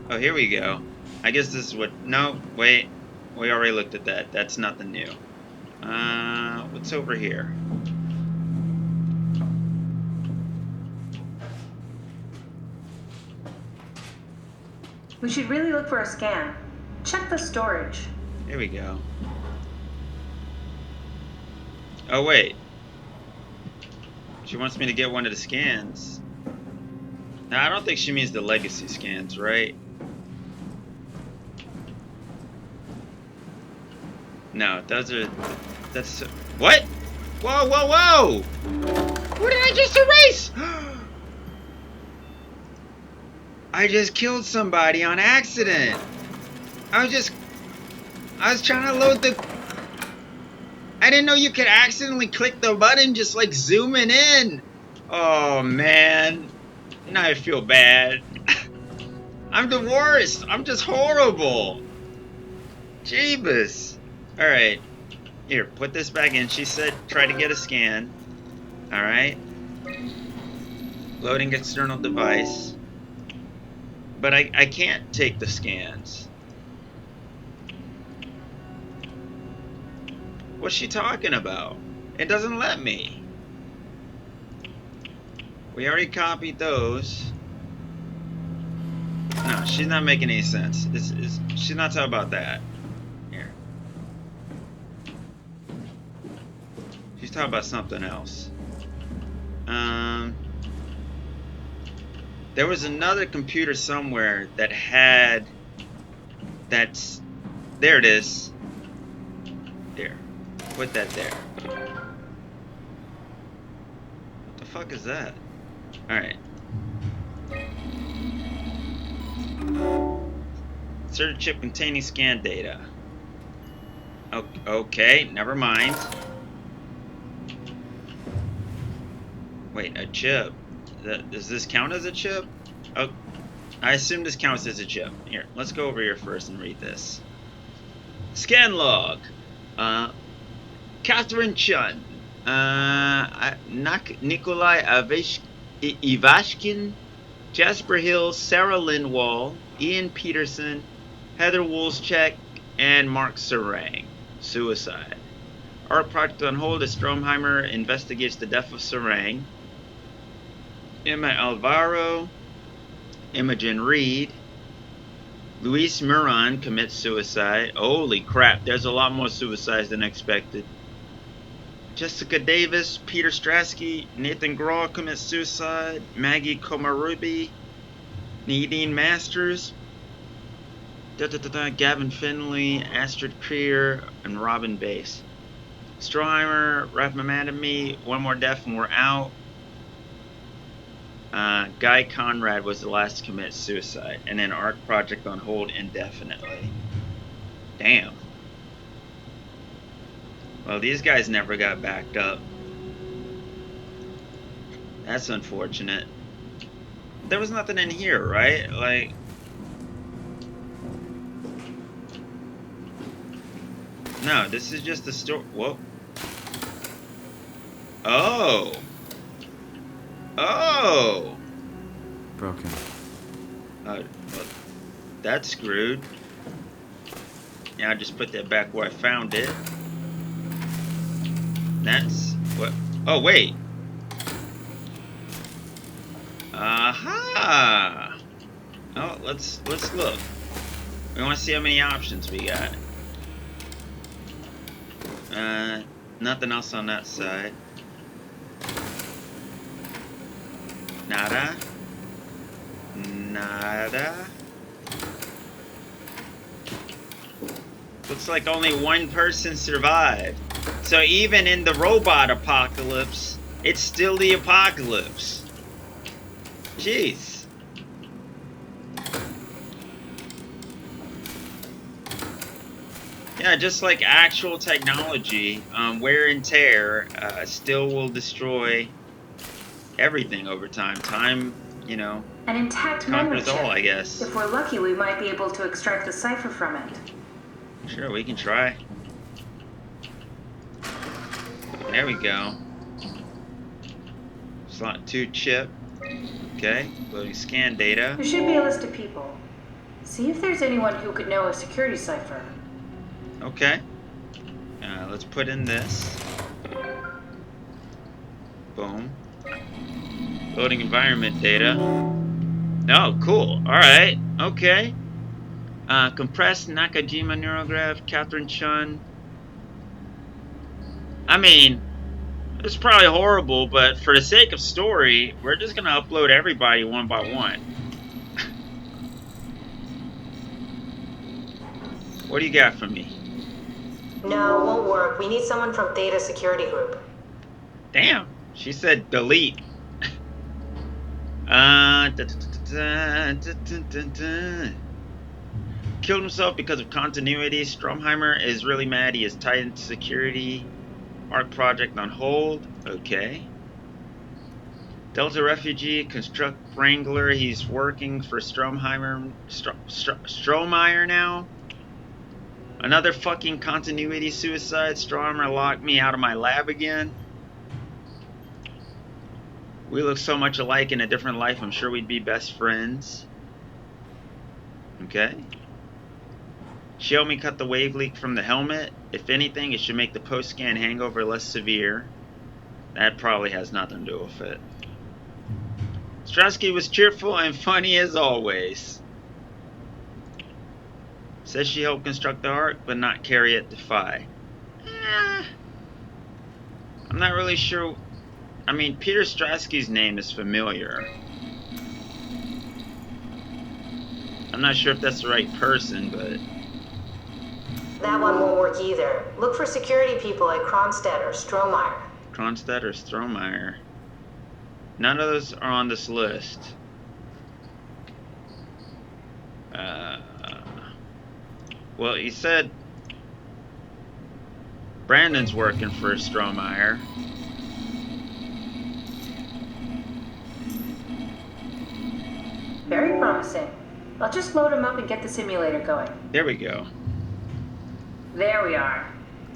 oh, here we go. I guess this is what, no, wait. We already looked at that. That's nothing new. What's over here? We should really look for a scan. Check the storage. Here we go. Oh, wait. She wants me to get one of the scans. Now, I don't think she means the legacy scans, right? No, those are... That's... What? Whoa, whoa, whoa! What did I just erase? I just killed somebody on accident. I was trying to load the... I didn't know you could accidentally click the button just like zooming in. Oh, man. Now I feel bad. I'm the worst. I'm just horrible. Jeebus. Alright. Here, put this back in. She said try to get a scan. Alright. Loading external device. But I can't take the scans. What's she talking about? It doesn't let me. We already copied those. No, she's not making any sense. She's not talking about that. Here. She's talking about something else. There was another computer somewhere that had... That's... There it is. There. Put that there. What the fuck is that? Alright. Insert a chip containing scan data. Okay, never mind. Wait, a chip. Does this count as a chip? Oh, I assume this counts as a chip. Here, let's go over here first and read this. Scan log. Catherine Chun. Nikolai Ivashkin. Jasper Hill. Sarah Lindwall. Ian Peterson. Heather Wolschek. And Mark Sarang. Suicide. Art project on hold as Stromheimer investigates the death of Sarang. Emma Alvaro. Imogen Reed. Luis Muran commits suicide. Holy crap, there's a lot more suicides than expected. Jessica Davis, Peter Strasky, Nathan Graw commits suicide. Maggie Komarubi, Nadine Masters, Gavin Finley, Astrid Creer, and Robin Bass. Stroheimer, Rathmamadamy, One More Death and We're Out. Guy Conrad was the last to commit suicide, and then Art Project on hold indefinitely. Damn. Well, these guys never got backed up. That's unfortunate. There was nothing in here, right? Like... No, this is just a story. Whoa. Oh! Oh! Broken. Well, that's screwed. Yeah, I just put that back where I found it. That's what. Oh wait. Aha. Oh, let's look. We want to see how many options we got. Nothing else on that side. Nada. Nada. Looks like only one person survived. So even in the robot apocalypse, it's still the apocalypse. Jeez. Yeah, just like actual technology, wear and tear still will destroy everything over time. Time, you know, An intact memory conquers all, I guess. If we're lucky, we might be able to extract the cipher from it. Sure, we can try. There we go. Slot 2 chip. Okay, loading scan data. There should be a list of people. See if there's anyone who could know a security cipher. Okay. Let's put in this. Boom. Loading environment data. Oh, cool. Alright. Okay. Compressed Nakajima neurograph, Catherine Chun. I mean, it's probably horrible, but for the sake of story, we're just gonna upload everybody one by one. What do you got for me? No, it won't work. We need someone from Data Security Group. Damn, she said delete. Killed himself because of continuity. Stromheimer is really mad. He is Titan Security. Art project on hold. Okay. Delta refugee, construct wrangler. He's working for Stromheimer. Strohmeyer now. Another fucking continuity suicide. Stromheimer locked me out of my lab again. We look so much alike in a different life. I'm sure we'd be best friends. Okay. Xiaomi cut the wave leak from the helmet. If anything, it should make the post-scan hangover less severe. That probably has nothing to do with it. Strasky was cheerful and funny as always. Says she helped construct the Ark, but not carry it to Phi. I'm not really sure. I mean, Peter Strasky's name is familiar. I'm not sure if that's the right person, but... That one won't work either. Look for security people like Kronstadt or Strohmeyer. Kronstadt or Strohmeyer. None of those are on this list. Well, he said Brandon's working for Strohmeyer. Very promising. I'll just load him up and get the simulator going. There we go. There we are.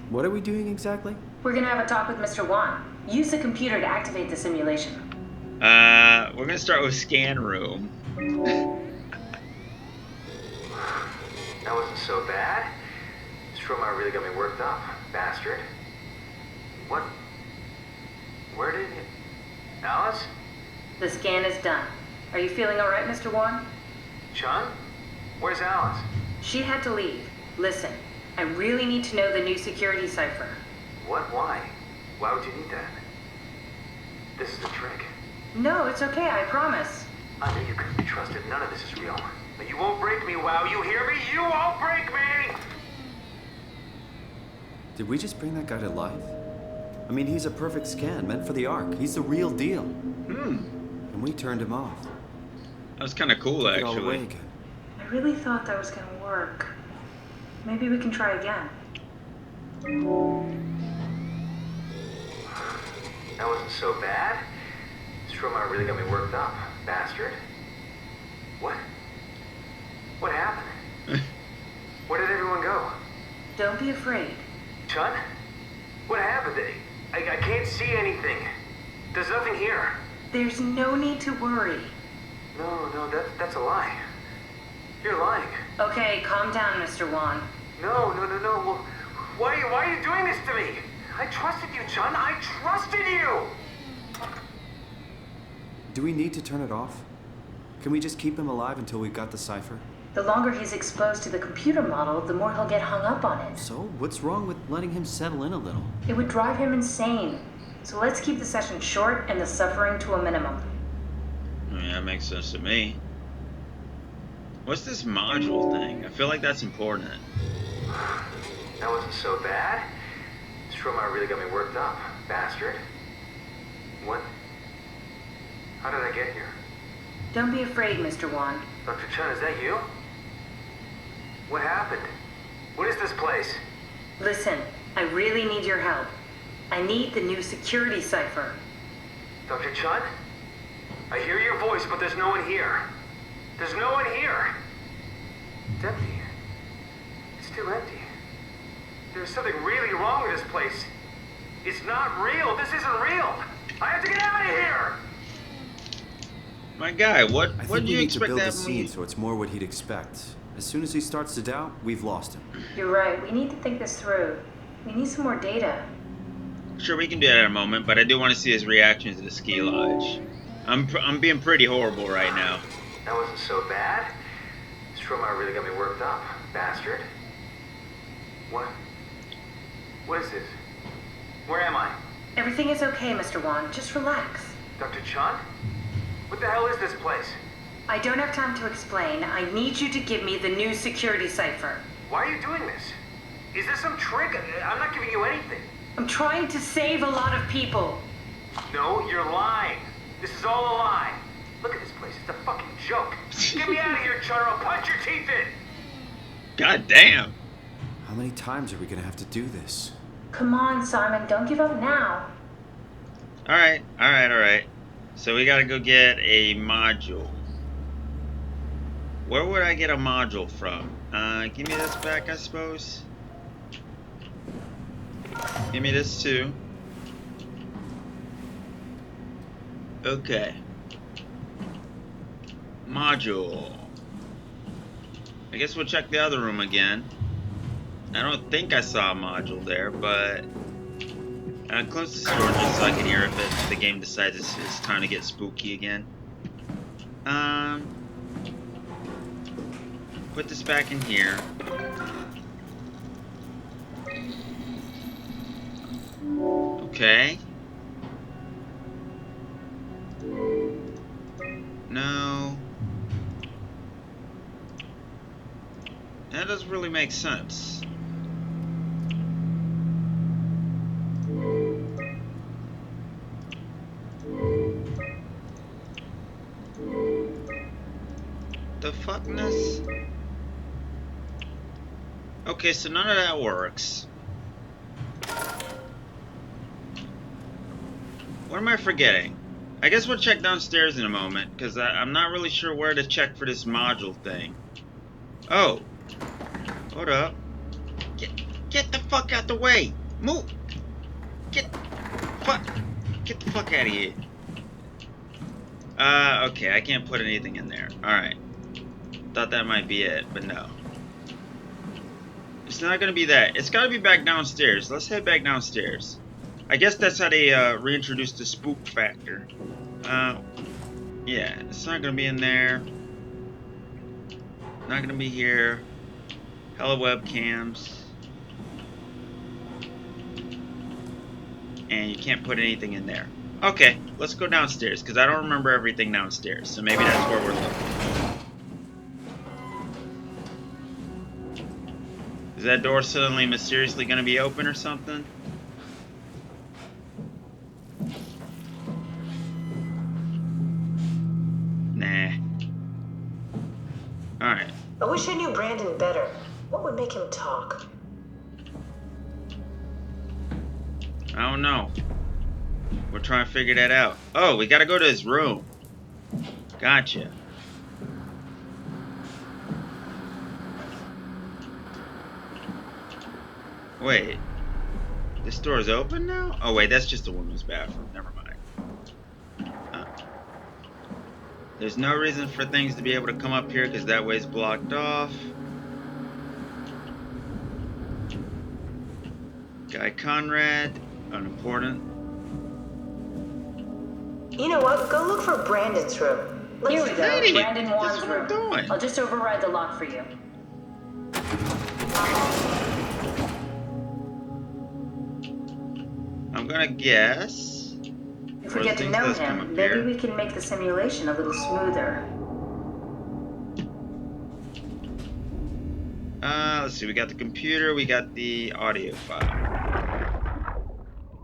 What are we doing exactly? We're gonna have a talk with Mr. Wan. Use the computer to activate the simulation. We're gonna start with scan room. That wasn't so bad. Strohmeyer really got me worked up, bastard. What? Where did you... Alice? The scan is done. Are you feeling alright, Mr. Wan? Chun? Where's Alice? She had to leave. Listen, I really need to know the new security cipher. What? Why? Why would you need that? This is a trick. No, it's okay, I promise. I knew you couldn't be trusted. None of this is real. But you won't break me, WoW. You hear me? You won't break me! Did we just bring that guy to life? I mean, he's a perfect scan, meant for the Ark. He's the real deal. And we turned him off. That was kind of cool, Took it all away actually. again. I really thought that was gonna work. Maybe we can try again. That wasn't so bad. Strohmeyer really got me worked up, bastard. What? What happened? Where did everyone go? Don't be afraid. Chun? What happened? I can't see anything. There's nothing here. There's no need to worry. No, that's a lie. You're lying. Okay, calm down, Mr. Wan. No. Well, why are you doing this to me? I trusted you, Chun. I trusted you! Do we need to turn it off? Can we just keep him alive until we've got the cipher? The longer he's exposed to the computer model, the more he'll get hung up on it. So, what's wrong with letting him settle in a little? It would drive him insane. So let's keep the session short and the suffering to a minimum. Yeah, that makes sense to me. What's this module thing? I feel like that's important. That wasn't so bad. Strohmeyer really got me worked up, bastard. What? How did I get here? Don't be afraid, Mr. Wan. Dr. Chun, is that you? What happened? What is this place? Listen, I really need your help. I need the new security cipher. Dr. Chun? I hear your voice, but there's no one here. There's no one here. It's empty. It's too empty. There's something really wrong with this place. It's not real. This isn't real. I have to get out of here! My guy, what I did think we you need to expect build to a have scene me? so it's more what he'd expect. As soon as he starts to doubt, we've lost him. You're right, we need to think this through. We need some more data. Sure, we can do that in a moment, but I do want to see his reaction to the ski lodge. I'm being pretty horrible right now. That wasn't so bad. Strohmeyer really got me worked up, bastard. What? What is this? Where am I? Everything is okay, Mr. Wan. Just relax. Dr. Chun? What the hell is this place? I don't have time to explain. I need you to give me the new security cipher. Why are you doing this? Is this some trick? I'm not giving you anything. I'm trying to save a lot of people. No, you're lying. This is all a lie. Look at this place. It's a fucking joke. Get me out of here, Chun, or I'll punch your teeth in. God damn. How many times are we gonna have to do this? Come on, Simon. Don't give up now. Alright. So we gotta go get a module. Where would I get a module from? Give me this back, I suppose. Give me this too. Okay. Module. I guess we'll check the other room again. I don't think I saw a module there, but close the store just so I can hear if the game decides it's time to get spooky again. Put this back in here. Okay. No. That doesn't really make sense. The fuckness? Okay, so none of that works. What am I forgetting? I guess we'll check downstairs in a moment, because I'm not really sure where to check for this module thing. Oh. Hold up. Get the fuck out the way! Move! Get the fuck out of here. Okay, I can't put anything in there. Alright. Thought that might be it, but no. It's not gonna be that. It's gotta be back downstairs. Let's head back downstairs. I guess that's how they reintroduced the spook factor. Yeah, it's not gonna be in there. Not gonna be here. Hella webcams. And you can't put anything in there. Okay, let's go downstairs, because I don't remember everything downstairs. So maybe that's where we're looking. Is that door suddenly mysteriously gonna be open or something? Nah. Alright. I wish I knew Brandon better. What would make him talk? I don't know. We're trying to figure that out. Oh, we gotta go to his room. Gotcha. Wait. This door's open now? Oh, wait, that's just a woman's bathroom. Never mind. There's no reason for things to be able to come up here because that way's blocked off. Guy Conrad. Unimportant. You know what? Go look for Brandon's room. Here we go. Lady, Brandon Wan's that's what I'm room. doing. I'll just override the lock for you. I'm gonna guess. If we get to know him, maybe we can make the simulation a little smoother. Let's see. We got the computer. We got the audio file.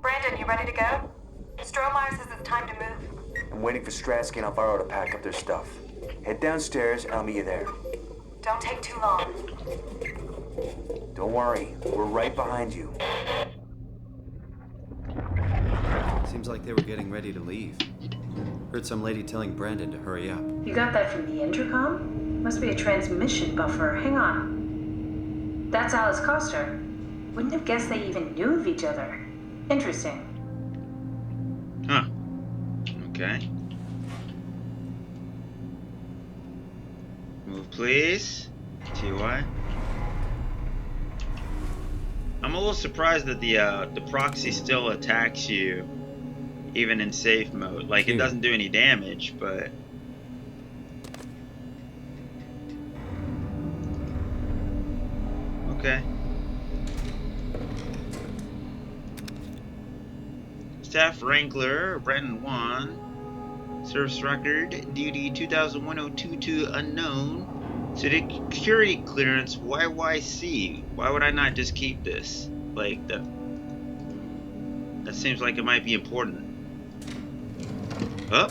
Brandon, you ready to go? Strohmeyer says it's time to move. I'm waiting for Stratsky and Alvaro to pack up their stuff. Head downstairs and I'll meet you there. Don't take too long. Don't worry, we're right behind you. Seems like they were getting ready to leave. Heard some lady telling Brandon to hurry up. You got that from the intercom? Must be a transmission buffer. Hang on. That's Alice Coster. Wouldn't have guessed they even knew of each other. Interesting. Huh. Okay. Move, please. TY. I'm a little surprised that the proxy still attacks you, even in safe mode. Like, it doesn't do any damage, but... Okay. Staff Wrangler, Brandon Wan. Service record, duty 2001-022 unknown. Security clearance, YYC. Why would I not just keep this? Like, that seems like it might be important. Oh.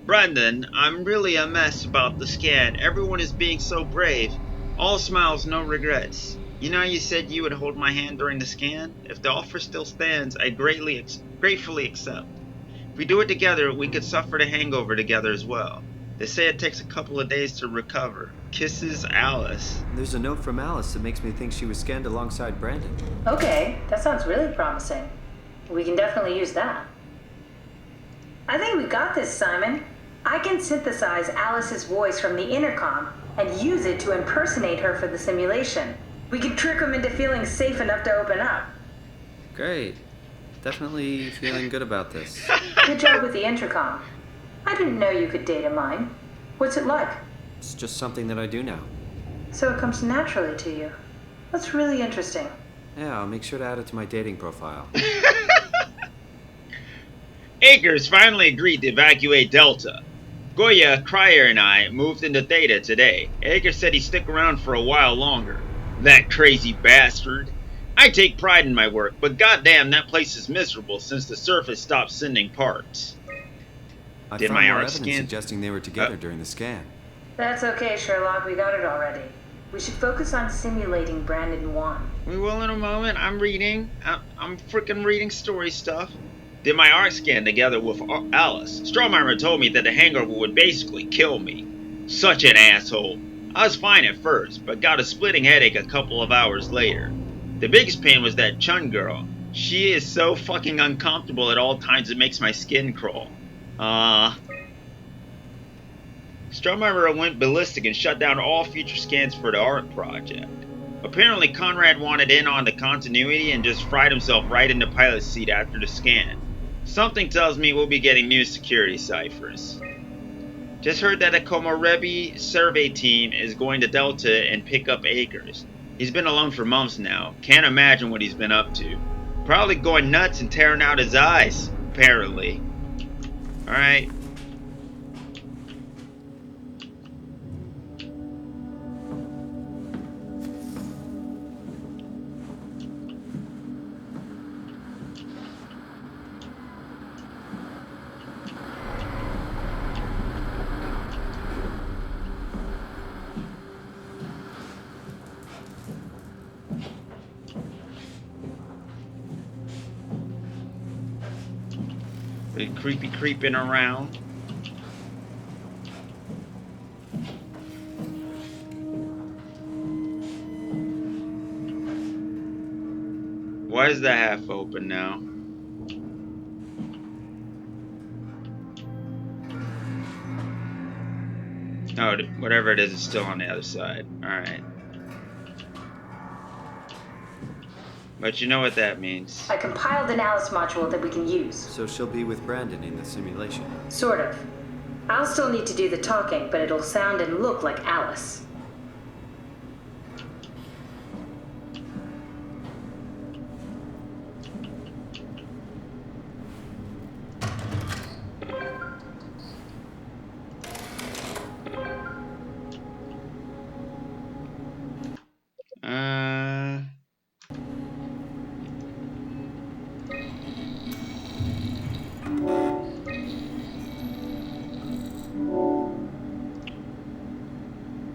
Brandon, I'm really a mess about the scan. Everyone is being so brave. All smiles, no regrets. You know, you said you would hold my hand during the scan? If the offer still stands, I gratefully accept. If we do it together, we could suffer the hangover together as well. They say it takes a couple of days to recover. Kisses, Alice. There's a note from Alice that makes me think she was scanned alongside Brandon. Okay, that sounds really promising. We can definitely use that. I think we got this, Simon. I can synthesize Alice's voice from the intercom and use it to impersonate her for the simulation. We can trick them into feeling safe enough to open up. Great. Definitely feeling good about this. Good job with the intercom. I didn't know you could data mine. What's it like? It's just something that I do now. So it comes naturally to you. That's really interesting. Yeah, I'll make sure to add it to my dating profile. Akers finally agreed to evacuate Delta. Goya, Cryer, and I moved into Theta today. Akers said he'd stick around for a while longer. That crazy bastard. I take pride in my work, but goddamn, that place is miserable since the surface stopped sending parts. I Did found my more arc evidence scan? suggesting they were together during the scan. That's okay, Sherlock. We got it already. We should focus on simulating Brandon 1. We will in a moment. I'm reading. I'm freaking reading story stuff. Did my arc scan together with Alice. Strawmeimer told me that the hangover would basically kill me. Such an asshole. I was fine at first, but got a splitting headache a couple of hours later. The biggest pain was that Chun girl. She is so fucking uncomfortable at all times it makes my skin crawl. Strawmeimer went ballistic and shut down all future scans for the art project. Apparently Conrad wanted in on the continuity and just fried himself right in the pilot's seat after the scan. Something tells me we'll be getting new security ciphers. Just heard that a Komorebi survey team is going to Delta and pick up Akers. He's been alone for months now. Can't imagine what he's been up to. Probably going nuts and tearing out his eyes, apparently. Alright. Creepy creeping around. Why is that half open now? Oh, whatever it is still on the other side. Alright. But you know what that means. I compiled an Alice module that we can use. So she'll be with Brandon in the simulation. Sort of. I'll still need to do the talking, but it'll sound and look like Alice.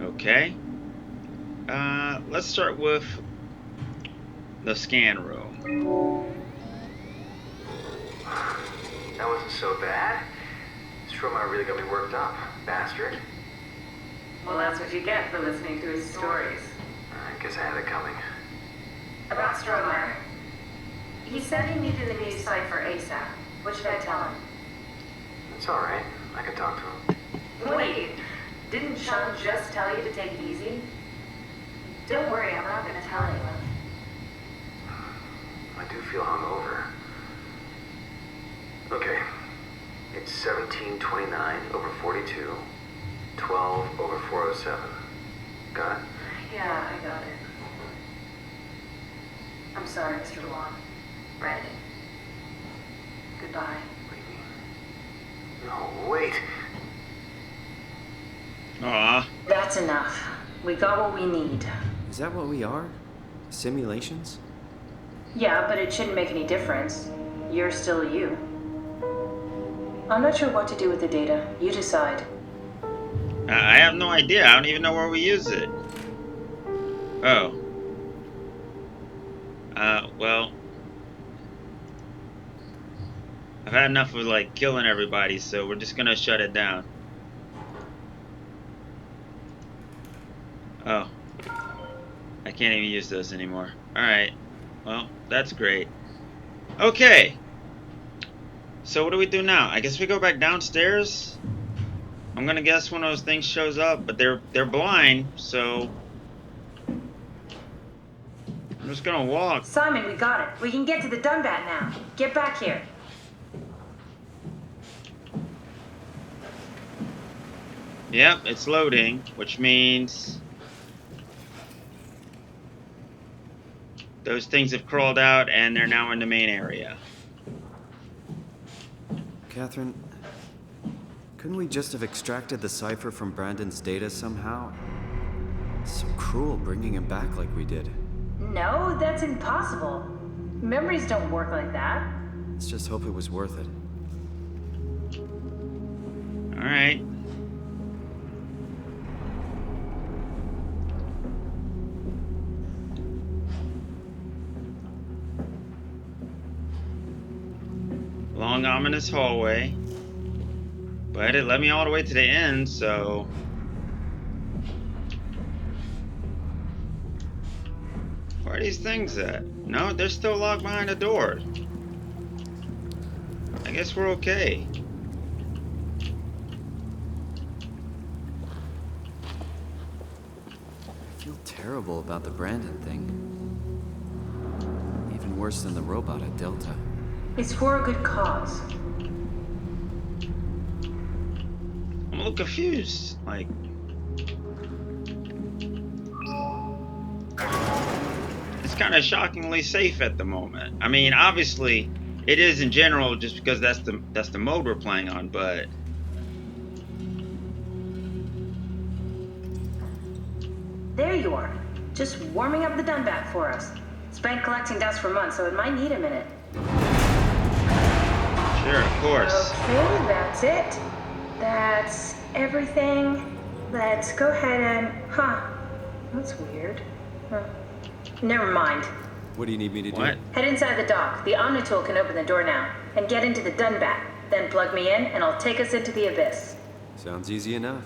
Okay. Let's start with the scan room. That wasn't so bad. Stromer really got me worked up, bastard. Well, that's what you get for listening to his stories. I guess I had it coming. About Stromer. He said he needed a new cipher ASAP. What should I tell him? It's alright. I can talk to him. Wait, didn't Sean just tell you to take it easy? Don't worry, I'm not gonna tell anyone. I do feel hungover. Okay. It's 1729 over 42, 12 over 407. Got it? Yeah, I got it. I'm sorry, Mr. Long. Brandon. Goodbye. No, wait. Aw. That's enough. We got what we need. Is that what we are? Simulations? Yeah, but it shouldn't make any difference. You're still you. I'm not sure what to do with the data. You decide. I have no idea. I don't even know where we use it. Oh. Well. I've had enough of, like, killing everybody, so we're just gonna shut it down. Oh. I can't even use those anymore. Alright. Well, that's great. Okay. So what do we do now? I guess we go back downstairs? I'm gonna guess one of those things shows up, but they're blind, so I'm just gonna walk. Simon, we got it. We can get to the Dunbat now. Get back here. Yep, it's loading, which means those things have crawled out and they're now in the main area. Catherine, couldn't we just have extracted the cipher from Brandon's data somehow? It's so cruel bringing him back like we did. No, that's impossible. Memories don't work like that. Let's just hope it was worth it. All right. Long, ominous hallway. But it led me all the way to the end, so... Where are these things at? No, they're still locked behind the door. I guess we're okay. I feel terrible about the Brandon thing. Even worse than the robot at Delta. It's for a good cause. I'm a little confused. Like... It's kind of shockingly safe at the moment. I mean, obviously, it is in general just because that's the mode we're playing on, but... There you are. Just warming up the Dunbat for us. It's been collecting dust for months, so it might need a minute. Sure, of course. Okay, that's it. That's everything. Let's go ahead and... Huh. That's weird. Huh. Never mind. What do you need me to do? What? Head inside the dock. The Omnitool can open the door now. And get into the Dunbat. Then plug me in, and I'll take us into the abyss. Sounds easy enough.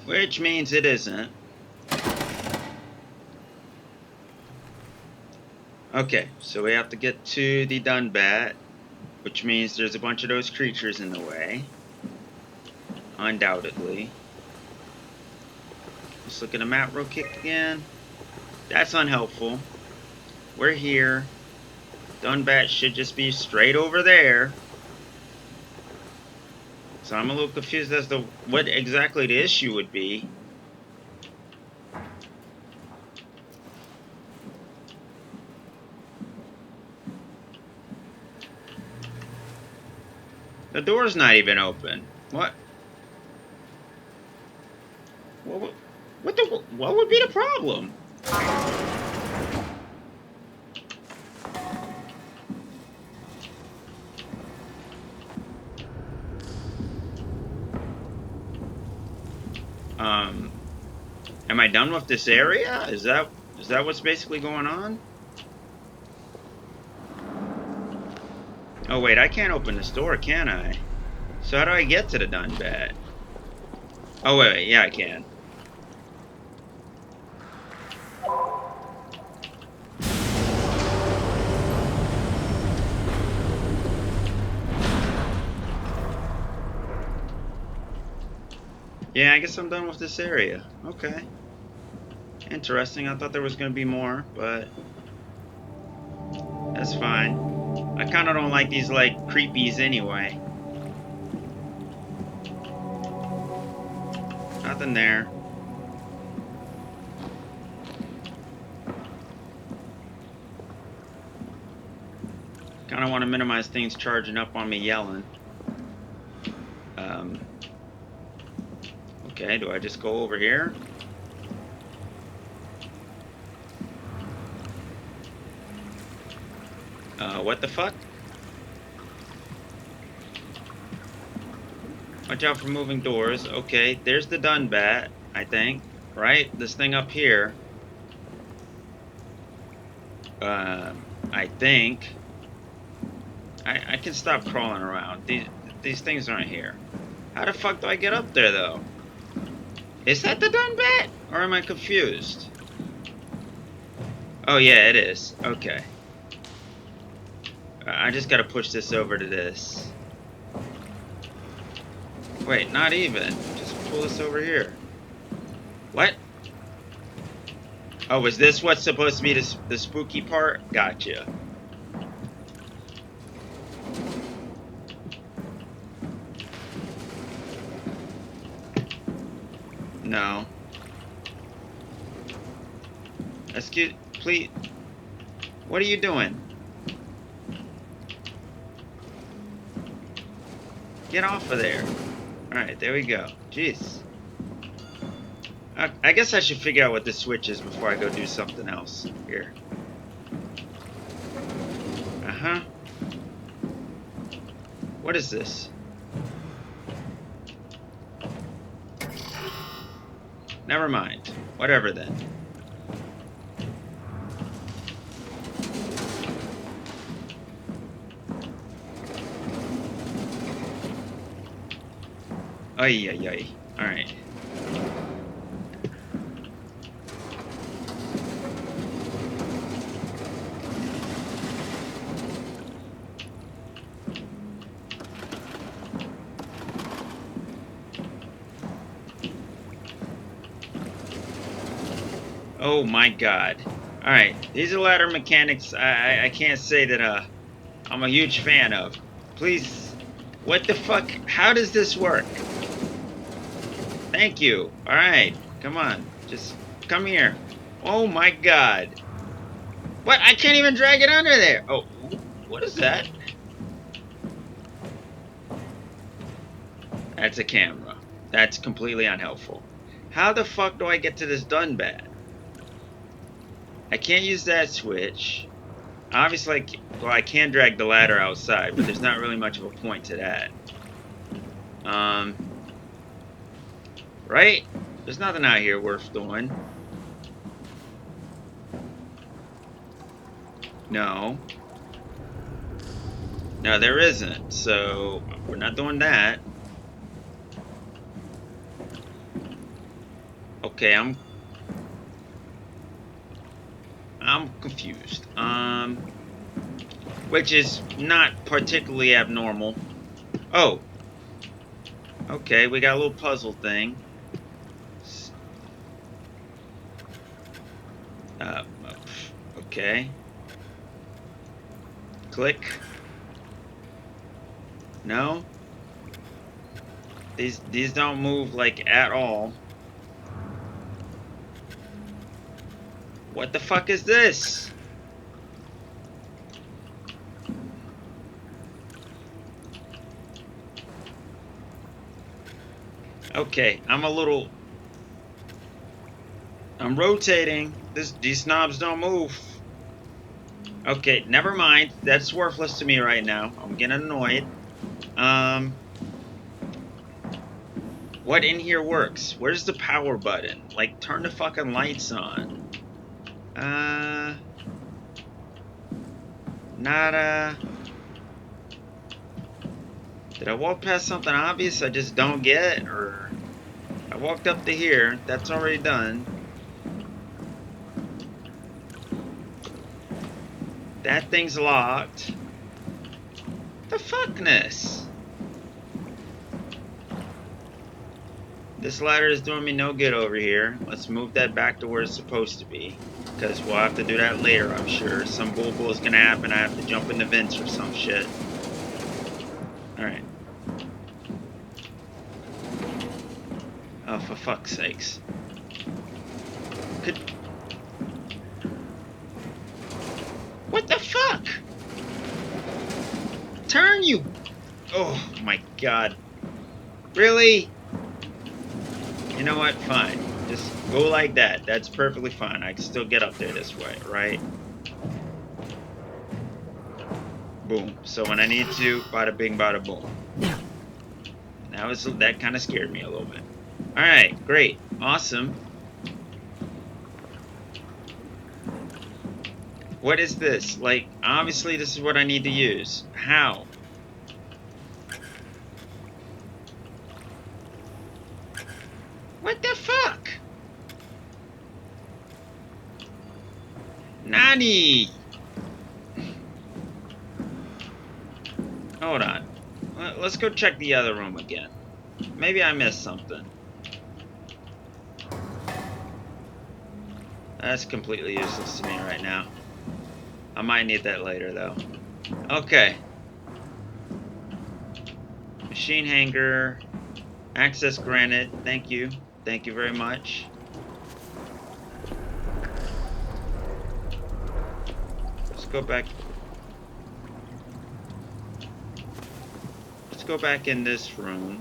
Which means it isn't. Okay, so we have to get to the Dunbat, which means there's a bunch of those creatures in the way. Undoubtedly. Let's look at the map real quick again. That's unhelpful. We're here. Dunbat should just be straight over there. So I'm a little confused as to what exactly the issue would be. The door's not even open. What? What would be the problem? Am I done with this area? Is that what's basically going on? Oh wait, I can't open this door, can I? So how do I get to the Dunbat? Oh wait, yeah I can. Yeah, I guess I'm done with this area. Okay. Interesting. I thought there was going to be more, but that's fine. I kind of don't like these, like, creepies anyway. Nothing there. Kind of want to minimize things charging up on me yelling. Okay, do I just go over here? What the fuck? Watch out for moving doors. Okay, there's the Dunbat, I think. Right? This thing up here. I think. I can stop crawling around. These things aren't here. How the fuck do I get up there, though? Is that the Dunbat? Or am I confused? Oh, yeah, it is. Okay. I just gotta push this over to this. Wait, not even. Just pull this over here. What? Oh, is this what's supposed to be the spooky part? Gotcha. No. Excuse, please. What are you doing? Get off of there. Alright, there we go. Jeez. I guess I should figure out what this switch is before I go do something else here. Uh-huh. What is this? Never mind. Whatever then. Ay, ay, ay. Alright. Oh my god. Alright, these are ladder mechanics I can't say that I'm a huge fan of. Please, what the fuck? How does this work? Thank you. Alright, come on. Just come here. Oh my god. What? I can't even drag it under there. Oh, what is that? That's a camera. That's completely unhelpful. How the fuck do I get to this done bad? I can't use that switch. Obviously, well, I can drag the ladder outside, but there's not really much of a point to that. Right? There's nothing out here worth doing. No. No, there isn't. So, we're not doing that. Okay, I'm confused. Which is not particularly abnormal. Oh. Okay, we got a little puzzle thing. Okay. Click. No. These don't move like at all. What the fuck is this? Okay, I'm rotating. These knobs don't move. Okay, never mind. That's worthless to me right now. I'm getting annoyed. What in here works? Where's the power button? Like, turn the fucking lights on. Nada. Did I walk past something obvious I just don't get? Or I walked up to here. That's already done. That thing's locked. The fuckness. This ladder is doing me no good over here. Let's move that back to where it's supposed to be. Because we'll have to do that later, I'm sure. Some bull is going to happen. I have to jump in the vents or some shit. Alright. Oh, for fuck's sakes. What the fuck? Turn, you... Oh, my God. Really? You know what? Fine. Just go like that. That's perfectly fine. I can still get up there this way, right? Boom. So when I need to, bada bing, bada boom. That kind of scared me a little bit. Alright, great. Awesome. What is this? Like, obviously this is what I need to use. How? What the fuck? Nani? Hold on. Let's go check the other room again. Maybe I missed something. That's completely useless to me right now. I might need that later, though. Okay. Machine hanger. Access granted. Thank you. Thank you very much. go back. Let's go back in this room.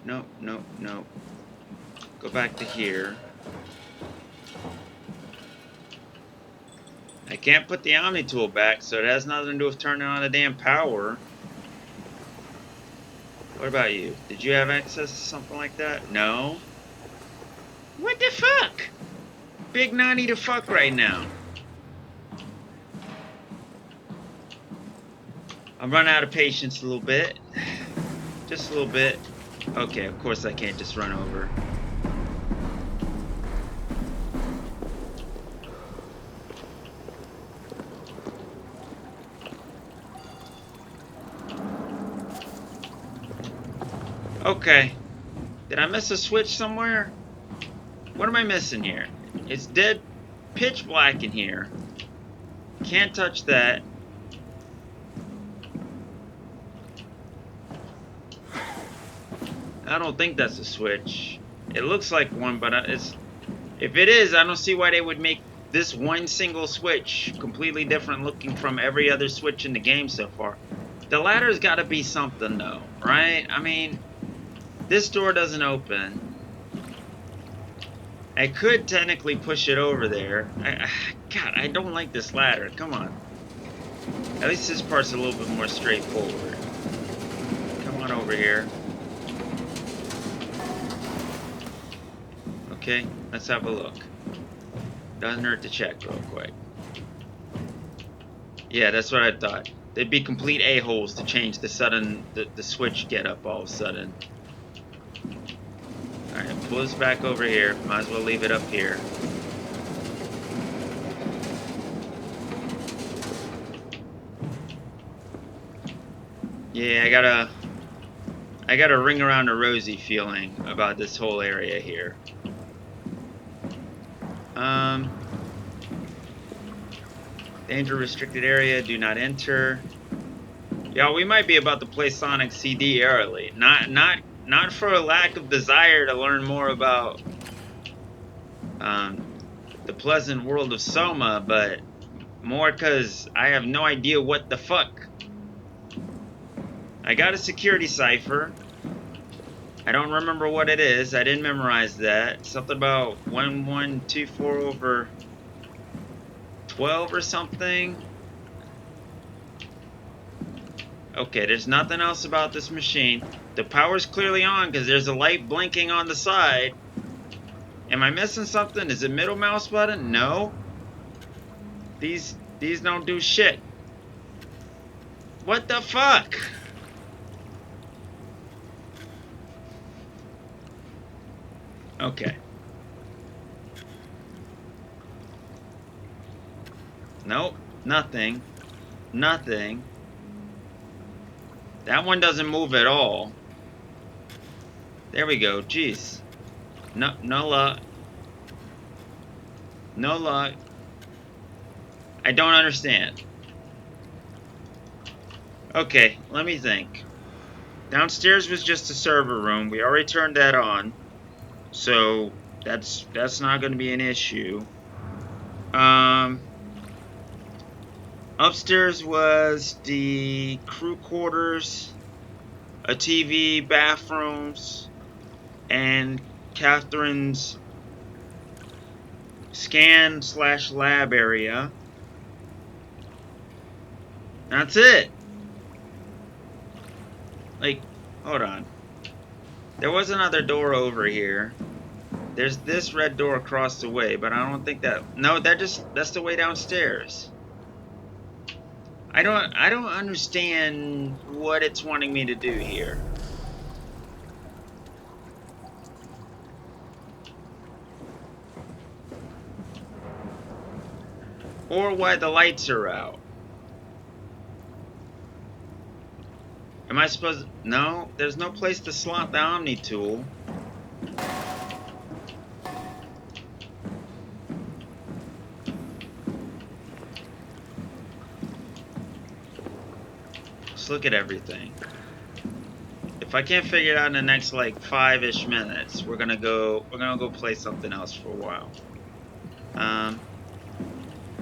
Nope, nope, nope. Go back to here. I can't put the Omni tool back, so it has nothing to do with turning on the damn power. What about you? Did you have access to something like that? No? What the fuck? Big nanny to fuck right now. I'm running out of patience a little bit. Just a little bit. Okay, of course I can't just run over. Okay. Did I miss a switch somewhere? What am I missing here? It's dead pitch black in here. Can't touch that. I don't think that's a switch. It looks like one, but it's... If it is, I don't see why they would make this one single switch completely different looking from every other switch in the game so far. The ladder's got to be something, though, right? I mean, this door doesn't open. I could technically push it over there. God, I don't like this ladder. Come on. At least this part's a little bit more straightforward. Come on over here. Okay, let's have a look. Doesn't hurt to check real quick. Yeah, that's what I thought. They'd be complete a-holes to change the switch get up all of a sudden. Alright, pull this back over here. Might as well leave it up here. Yeah, I got a ring around the rosy feeling about this whole area here. Danger restricted area, do not enter. Yeah, we might be about to play Sonic CD early. Not for a lack of desire to learn more about the pleasant world of S.oma, but more because I have no idea what the fuck. I got a security cipher. I don't remember what it is. I didn't memorize that. Something about 1124 over 12 or something. Okay, there's nothing else about this machine. The power's clearly on because there's a light blinking on the side. Am I missing something? Is it middle mouse button? No. These don't do shit. What the fuck? Okay. Nope, nothing. Nothing. That one doesn't move at all. There we go. Jeez. No luck. No luck. I don't understand. Okay, let me think. Downstairs was just a server room. We already turned that on. So that's not going to be an issue. Upstairs was the crew quarters, a TV, bathrooms, and Catherine's scan/lab area. That's it. Like, hold on. There was another door over here. There's this red door across the way, but I don't think that... No, that's the way downstairs. I don't understand what it's wanting me to do here. Or why the lights are out. Am I supposed to... No, there's no place to slot the Omni tool. Let's look at everything. If I can't figure it out in the next like 5-ish minutes, we're gonna go play something else for a while.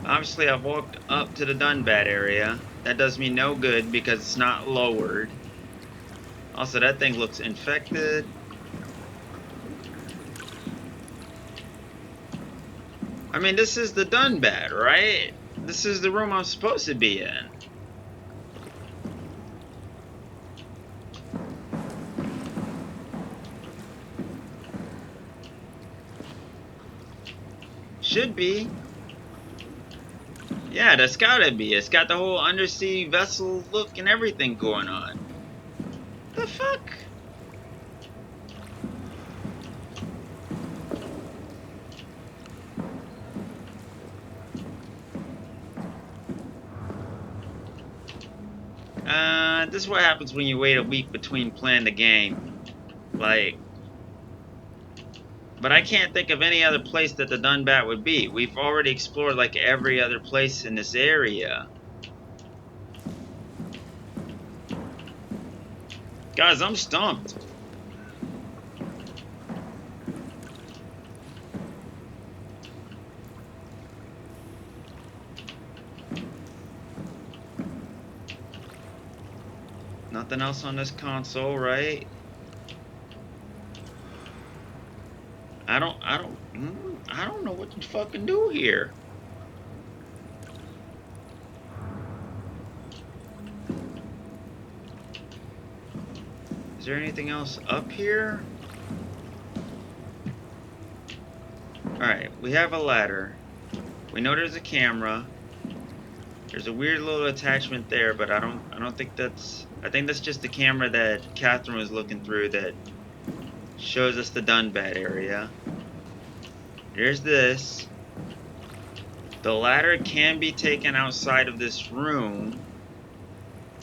Obviously I've walked up to the Dunbat area. That does me no good because it's not lowered. Also, that thing looks infected. I mean, this is the Dunbat, right? This is the room I'm supposed to be in. Should be. Yeah, that's gotta be. It's got the whole undersea vessel look and everything going on. The fuck? This is what happens when you wait a week between playing the game. Like, but I can't think of any other place that the Dunbat would be. We've already explored like every other place in this area. Guys, I'm stumped. Nothing else on this console, right? I don't know what to fucking do here. Is there anything else up here? Alright, we have a ladder. We know there's a camera. There's a weird little attachment there, but I don't think that's... I think that's just the camera that Catherine was looking through that shows us the Dunbat area. There's this. The ladder can be taken outside of this room.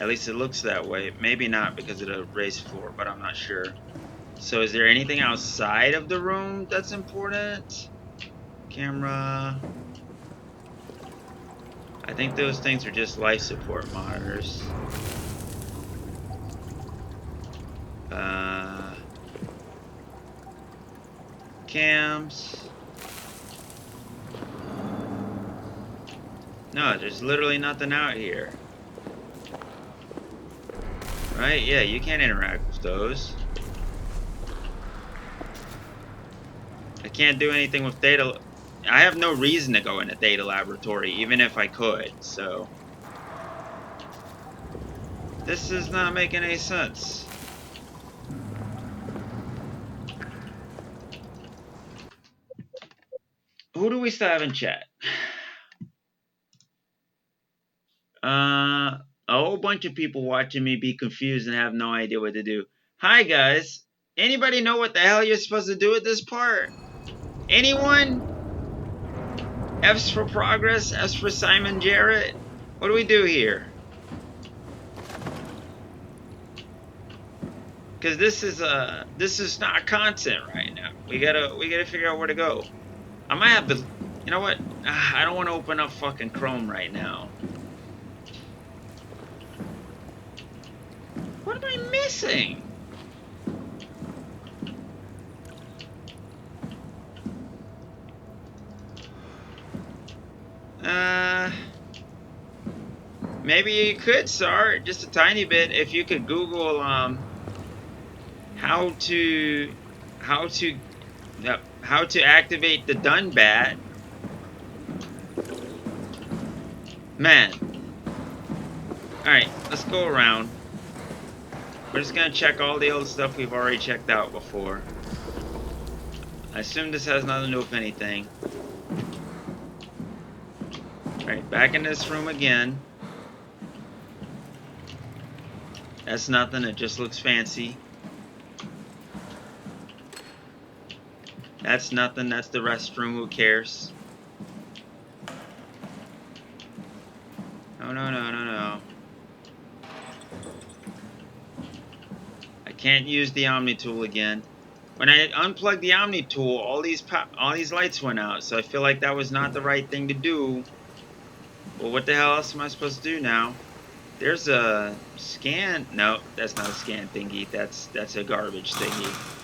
At least it looks that way. Maybe not because of the raised floor, but I'm not sure. So is there anything outside of the room that's important? Camera. I think those things are just life support monitors. Cams. No, there's literally nothing out here. Right? Yeah, you can't interact with those. I can't do anything with data. I have no reason to go in a data laboratory, even if I could, so. This is not making any sense. Who do we still have in chat? A whole bunch of people watching me be confused and have no idea what to do. Hi, guys. Anybody know what the hell you're supposed to do at this part? Anyone? F's for progress, S for Simon Jarrett. What do we do here? Because this is not content right now. We gotta figure out where to go. I might have to, you know what? I don't want to open up fucking Chrome right now. What am I missing? Maybe you could start just a tiny bit if you could Google how to activate the Dunbat. Man. Alright, let's go around. We're just gonna check all the old stuff we've already checked out before. I assume this has nothing to do with anything. Alright, back in this room again. That's nothing, it just looks fancy. That's nothing, that's the restroom, who cares? No. I can't use the Omni tool again. When I unplugged the Omni tool, all these lights went out, so I feel like that was not the right thing to do. Well, what the hell else am I supposed to do now? There's a scan. No, that's not a scan thingy. That's a garbage thingy.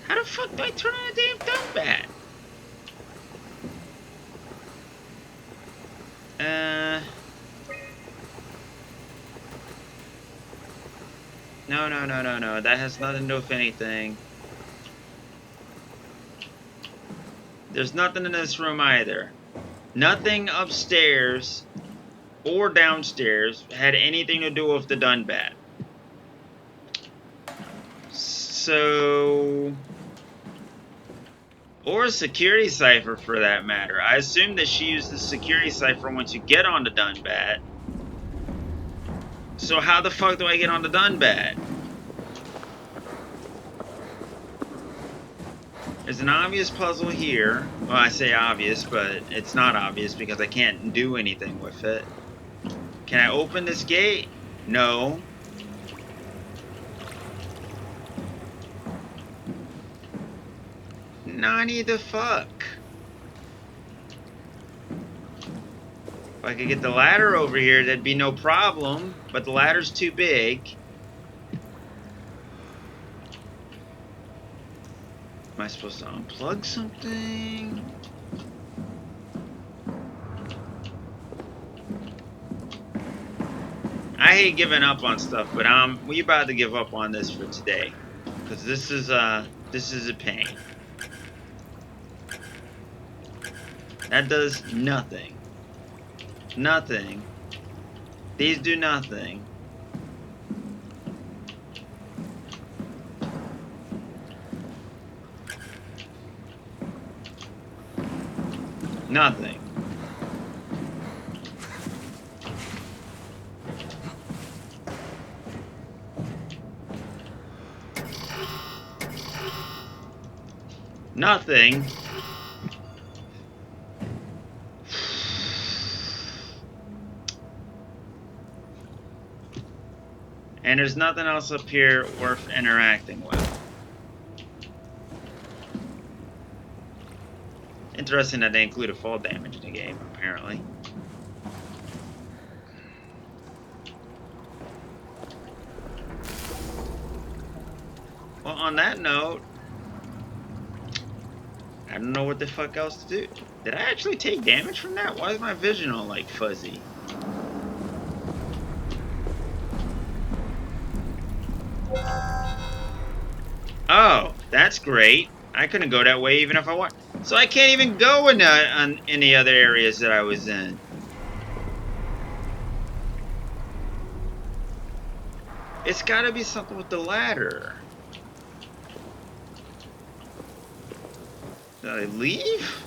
How the fuck do I turn on a damn dumb bat? No. That has nothing to do with anything. There's nothing in this room either. Nothing upstairs or downstairs had anything to do with the dun bat. So... Or a security cipher for that matter. I assume that she used the security cipher once you get on the dun bat. So how the fuck do I get on the dun bat? There's an obvious puzzle here. Well, I say obvious, but it's not obvious because I can't do anything with it. Can I open this gate? No. Nani the fuck? If I could get the ladder over here, that'd be no problem. But the ladder's too big. Am I supposed to unplug something? I hate giving up on stuff, but we about to give up on this for today. Because this is a pain. That does nothing. Nothing. These do nothing. Nothing. Nothing. And there's nothing else up here worth interacting with. Interesting that they included fall damage in the game, apparently. Well, on that note, I don't know what the fuck else to do. Did I actually take damage from that? Why is my vision all, like, fuzzy? Oh, that's great. I couldn't go that way even if I want. So I can't even go in any other areas that I was in. It's gotta be something with the ladder. Did I leave?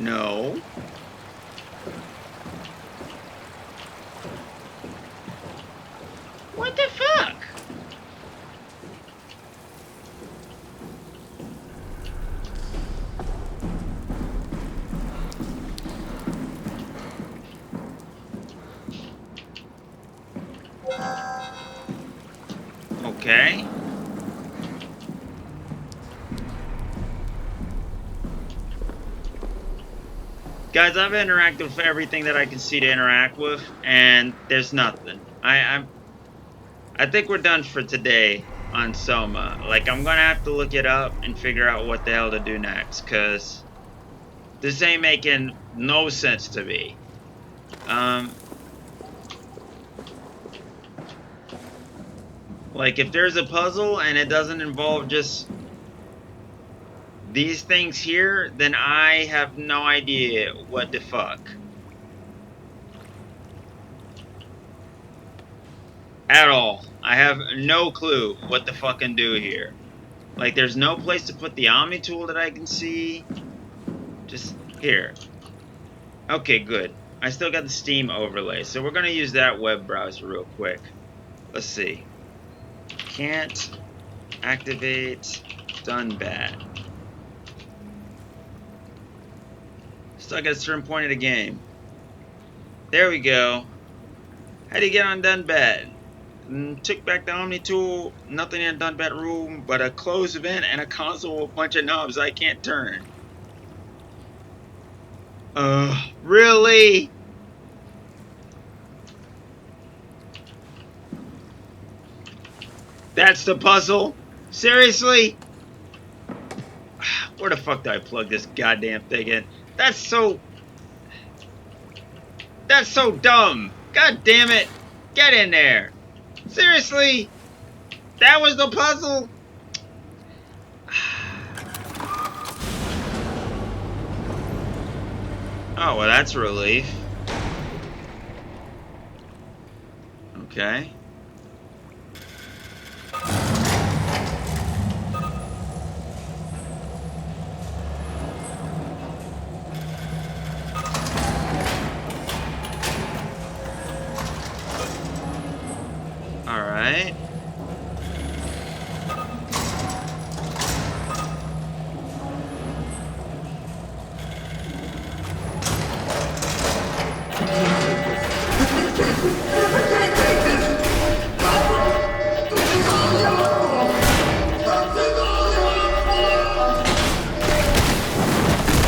No. What the fuck? Okay. Guys, I've interacted with everything that I can see to interact with, and there's nothing. I think we're done for today on S.oma. Like, I'm gonna have to look it up and figure out what the hell to do next, cause this ain't making no sense to me. Like, if there's a puzzle and it doesn't involve just these things here, then I have no idea what the fuck. At all. I have no clue what to fucking do here. Like, there's no place to put the Omni tool that I can see. Just here. Okay, good. I still got the Steam overlay, so we're gonna use that web browser real quick. Let's see. Can't activate done bat. Stuck at a certain point of the game. There we go. How do you get on done bat? Took back the Omni tool, nothing in done bat room but a closed event and a console with a bunch of knobs I can't turn. Really? That's the puzzle? Seriously? Where the fuck did I plug this goddamn thing in? That's so dumb. God damn it. Get in there. Seriously? That was the puzzle? Oh, well, that's a relief. Okay. All right.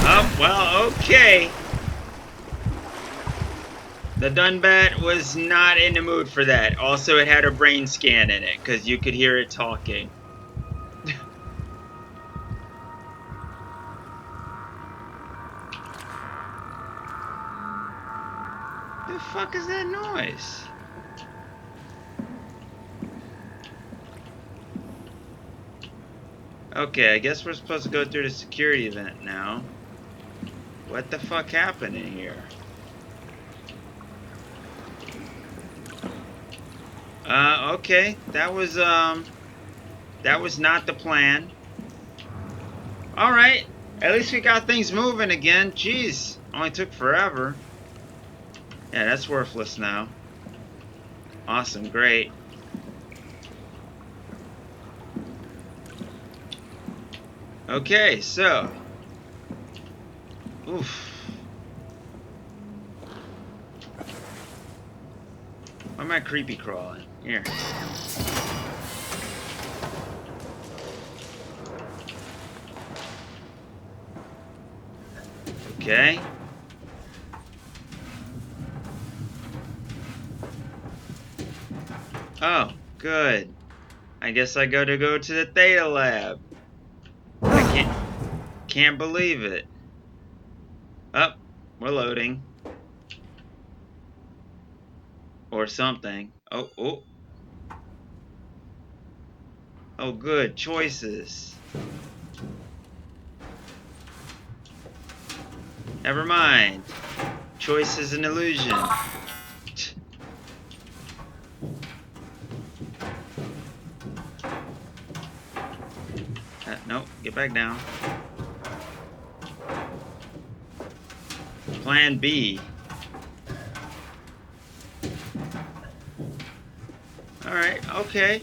Oh, well, okay. The Dunbat was not in the mood for that. Also, it had a brain scan in it, because you could hear it talking. The fuck is that noise? Okay, I guess we're supposed to go through the security event now. What the fuck happened in here? Okay. That was not the plan. Alright. At least we got things moving again. Jeez. Only took forever. Yeah, that's worthless now. Awesome. Great. Okay, so. Oof. Why am I creepy crawling? Here. Okay. Oh, good. I guess I gotta go to the Theta Lab. I can't believe it. Oh, we're loading. Or something. Oh. Oh, good. Choices. Never mind. Choice is an illusion. Nope. Get back down. Plan B. Alright, okay.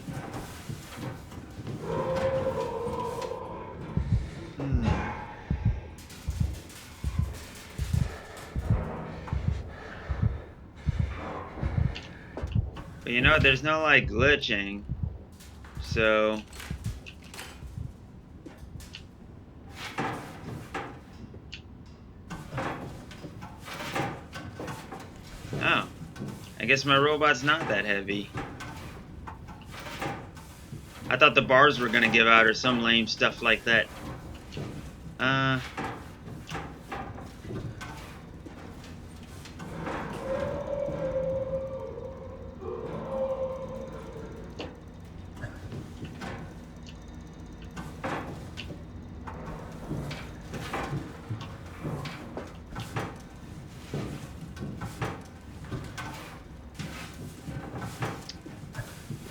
But you know, there's no like glitching. So oh. I guess my robot's not that heavy. I thought the bars were gonna give out or some lame stuff like that.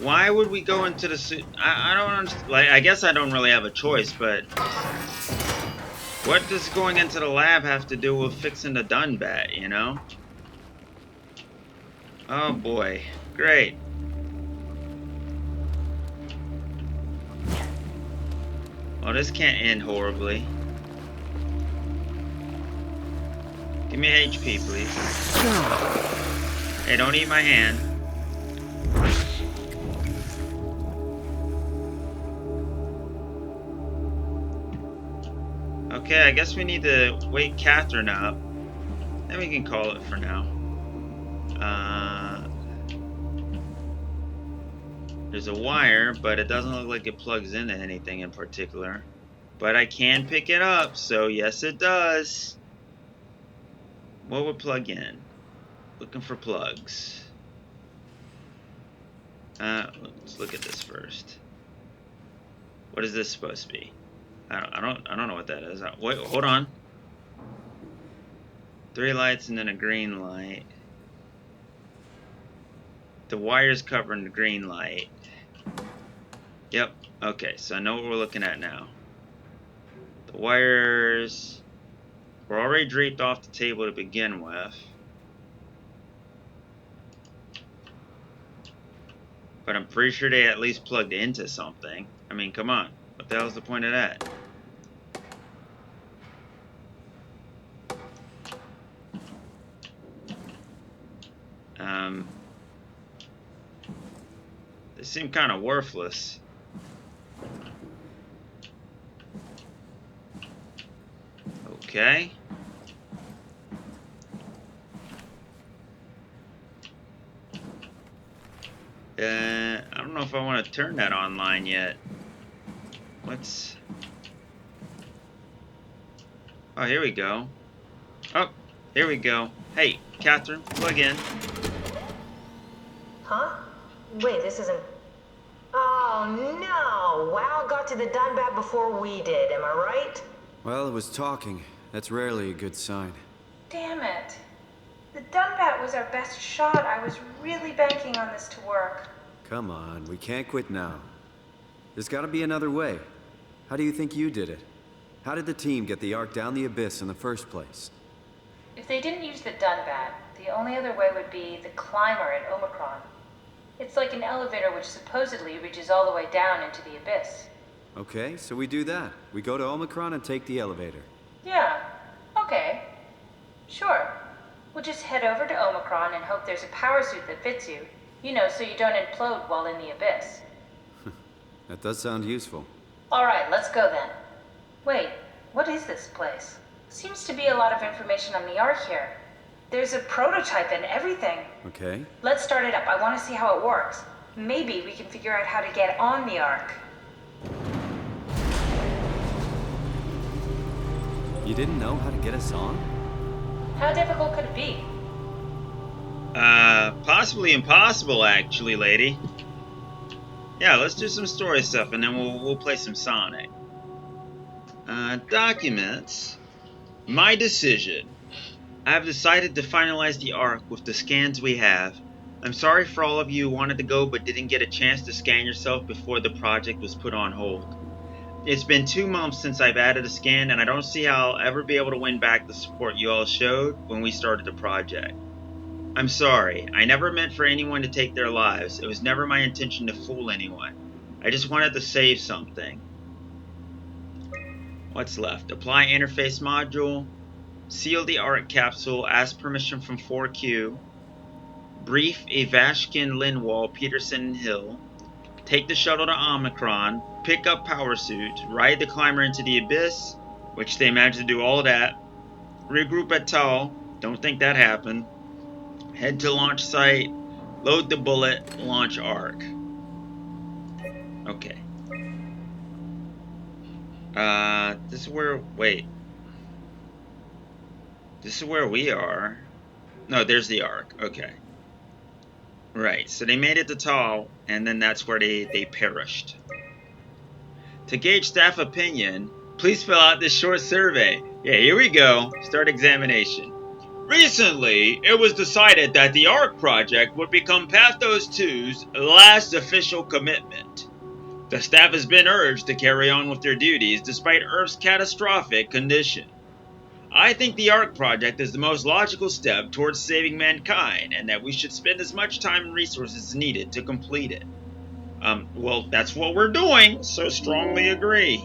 Why would we go into the suit? I don't understand. Like, I guess I don't really have a choice, but what does going into the lab have to do with fixing the Dunbat, you know? Oh boy. Great. Oh, this can't end horribly. Give me an HP, please. Hey, don't eat my hand. Okay, I guess we need to wake Catherine up. And we can call it for now. There's a wire, but it doesn't look like it plugs into anything in particular. But I can pick it up, so yes it does. What would plug in? Looking for plugs. Let's look at this first. What is this supposed to be? I don't know what that is. Wait, hold on. 3 lights and then a green light. The wire's covering the green light. Yep. Okay, so I know what we're looking at now. The wires were already draped off the table to begin with. But I'm pretty sure they at least plugged into something. I mean, come on. What the hell's the point of that? They seem kind of worthless. Okay. I don't know if I want to turn that online yet. Let's... Oh, here we go. Oh, here we go. Hey, Catherine, plug in. Huh? Wait, this isn't... Oh, no! WoW got to the Dunbat before we did, am I right? Well, it was talking. That's rarely a good sign. Damn it. The Dunbat was our best shot. I was really banking on this to work. Come on, we can't quit now. There's gotta be another way. How do you think you did it? How did the team get the Ark down the abyss in the first place? If they didn't use the Dunbat, the only other way would be the climber at Omicron. It's like an elevator which supposedly reaches all the way down into the abyss. Okay, so we do that. We go to Omicron and take the elevator. Yeah, okay. Sure. We'll just head over to Omicron and hope there's a power suit that fits you. You know, so you don't implode while in the abyss. That does sound useful. Alright, let's go then. Wait, what is this place? Seems to be a lot of information on the Ark here. There's a prototype and everything. Okay. Let's start it up. I want to see how it works. Maybe we can figure out how to get on the Ark. You didn't know how to get us on? How difficult could it be? Possibly impossible, actually, lady. Yeah, let's do some story stuff, and then we'll play some Sonic. Documents. My decision. I have decided to finalize the Ark with the scans we have. I'm sorry for all of you who wanted to go but didn't get a chance to scan yourself before the project was put on hold. It's been 2 months since I've added a scan, and I don't see how I'll ever be able to win back the support you all showed when we started the project. I'm sorry. I never meant for anyone to take their lives. It was never my intention to fool anyone. I just wanted to save something. What's left? Apply interface module. Seal the Ark capsule. Ask permission from 4Q. Brief Ivashkin, Linwall, Peterson, and Hill. Take the shuttle to Omicron. Pick up power suit. Ride the climber into the abyss, which they managed to do all of that. Regroup at Tal. Don't think that happened. Head to launch site. Load the bullet. Launch Ark. Okay. This is where... Wait. This is where we are. No, there's the Ark. Okay. Right, so they made it to Tal, and then that's where they perished. To gauge staff opinion, please fill out this short survey. Yeah, here we go. Start examination. Recently, it was decided that the Ark project would become Pathos 2's last official commitment. The staff has been urged to carry on with their duties despite Earth's catastrophic condition. I think the Ark project is the most logical step towards saving mankind, and that we should spend as much time and resources as needed to complete it. Well, that's what we're doing, so strongly agree.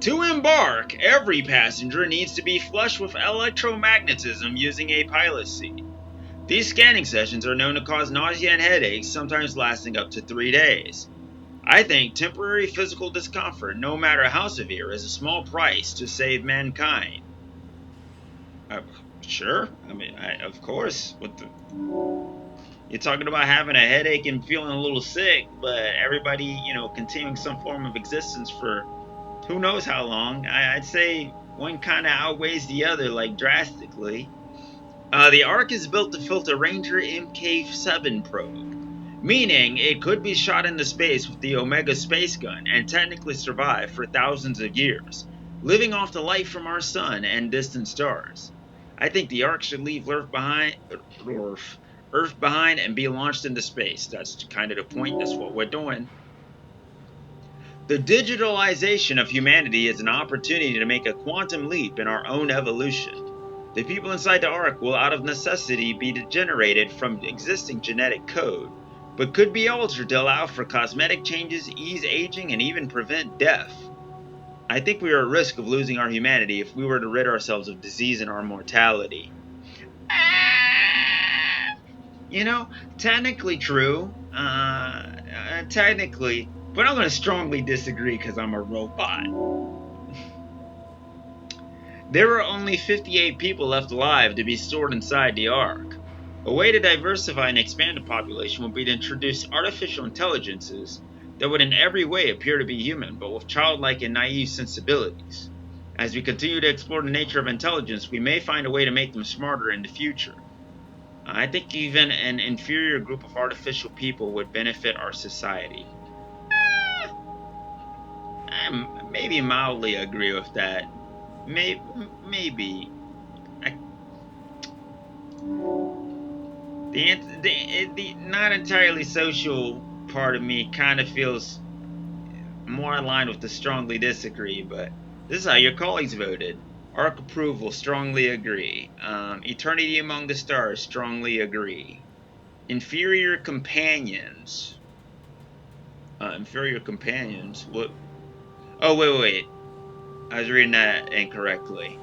To embark, every passenger needs to be flushed with electromagnetism using a pilot seat. These scanning sessions are known to cause nausea and headaches, sometimes lasting up to 3 days. I think temporary physical discomfort, no matter how severe, is a small price to save mankind. Sure. I mean, of course. You're talking about having a headache and feeling a little sick, but everybody, continuing some form of existence for who knows how long. I'd say one kind of outweighs the other, like drastically. The Ark is built to filter Ranger MK7 probe, meaning it could be shot into space with the Omega space gun and technically survive for thousands of years, living off the light from our sun and distant stars. I think the Ark should leave Earth behind and be launched into space. That's kind of the point. That's what we're doing. The digitalization of humanity is an opportunity to make a quantum leap in our own evolution. The people inside the Ark will out of necessity be degenerated from existing genetic code, but could be altered to allow for cosmetic changes, ease aging, and even prevent death. I think we are at risk of losing our humanity if we were to rid ourselves of disease and our mortality. You know, technically true. Technically, but I'm going to strongly disagree because I'm a robot. There are only 58 people left alive to be stored inside the Ark. A way to diversify and expand the population would be to introduce artificial intelligences that would in every way appear to be human, but with childlike and naive sensibilities. As we continue to explore the nature of intelligence, we may find a way to make them smarter in the future. I think even an inferior group of artificial people would benefit our society. I maybe mildly agree with that. Maybe. The not entirely social part of me kind of feels more aligned with the strongly disagree, but this is how your colleagues voted. Arc approval, strongly agree. Eternity Among the Stars, strongly agree. Inferior companions. What? Oh, wait. I was reading that incorrectly.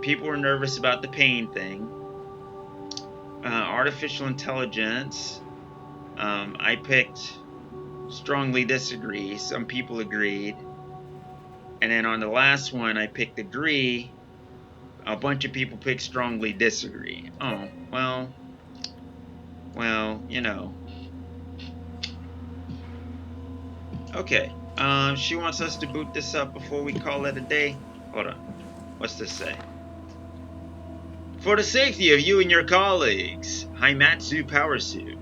People were nervous about the pain thing. Artificial intelligence. I picked strongly disagree. Some people agreed. And then on the last one, I picked agree. A bunch of people picked strongly disagree. Oh, well, Okay. She wants us to boot this up before we call it a day. Hold on. What's this say? For the safety of you and your colleagues, Haimatsu Power Suit.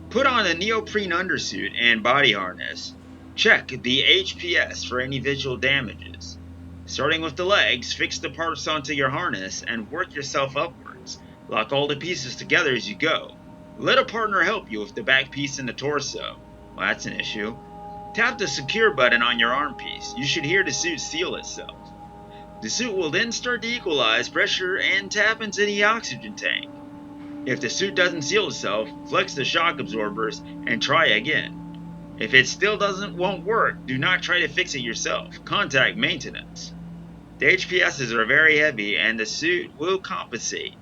Put on a neoprene undersuit and body harness. Check the HPS for any visual damages. Starting with the legs, fix the parts onto your harness and work yourself upwards. Lock all the pieces together as you go. Let a partner help you with the back piece and the torso. Well, that's an issue. Tap the secure button on your arm piece. You should hear the suit seal itself. The suit will then start to equalize pressure and tap into the oxygen tank. If the suit doesn't seal itself, flex the shock absorbers and try again. If it still won't work, do not try to fix it yourself. Contact maintenance. The HPSs are very heavy and the suit will compensate.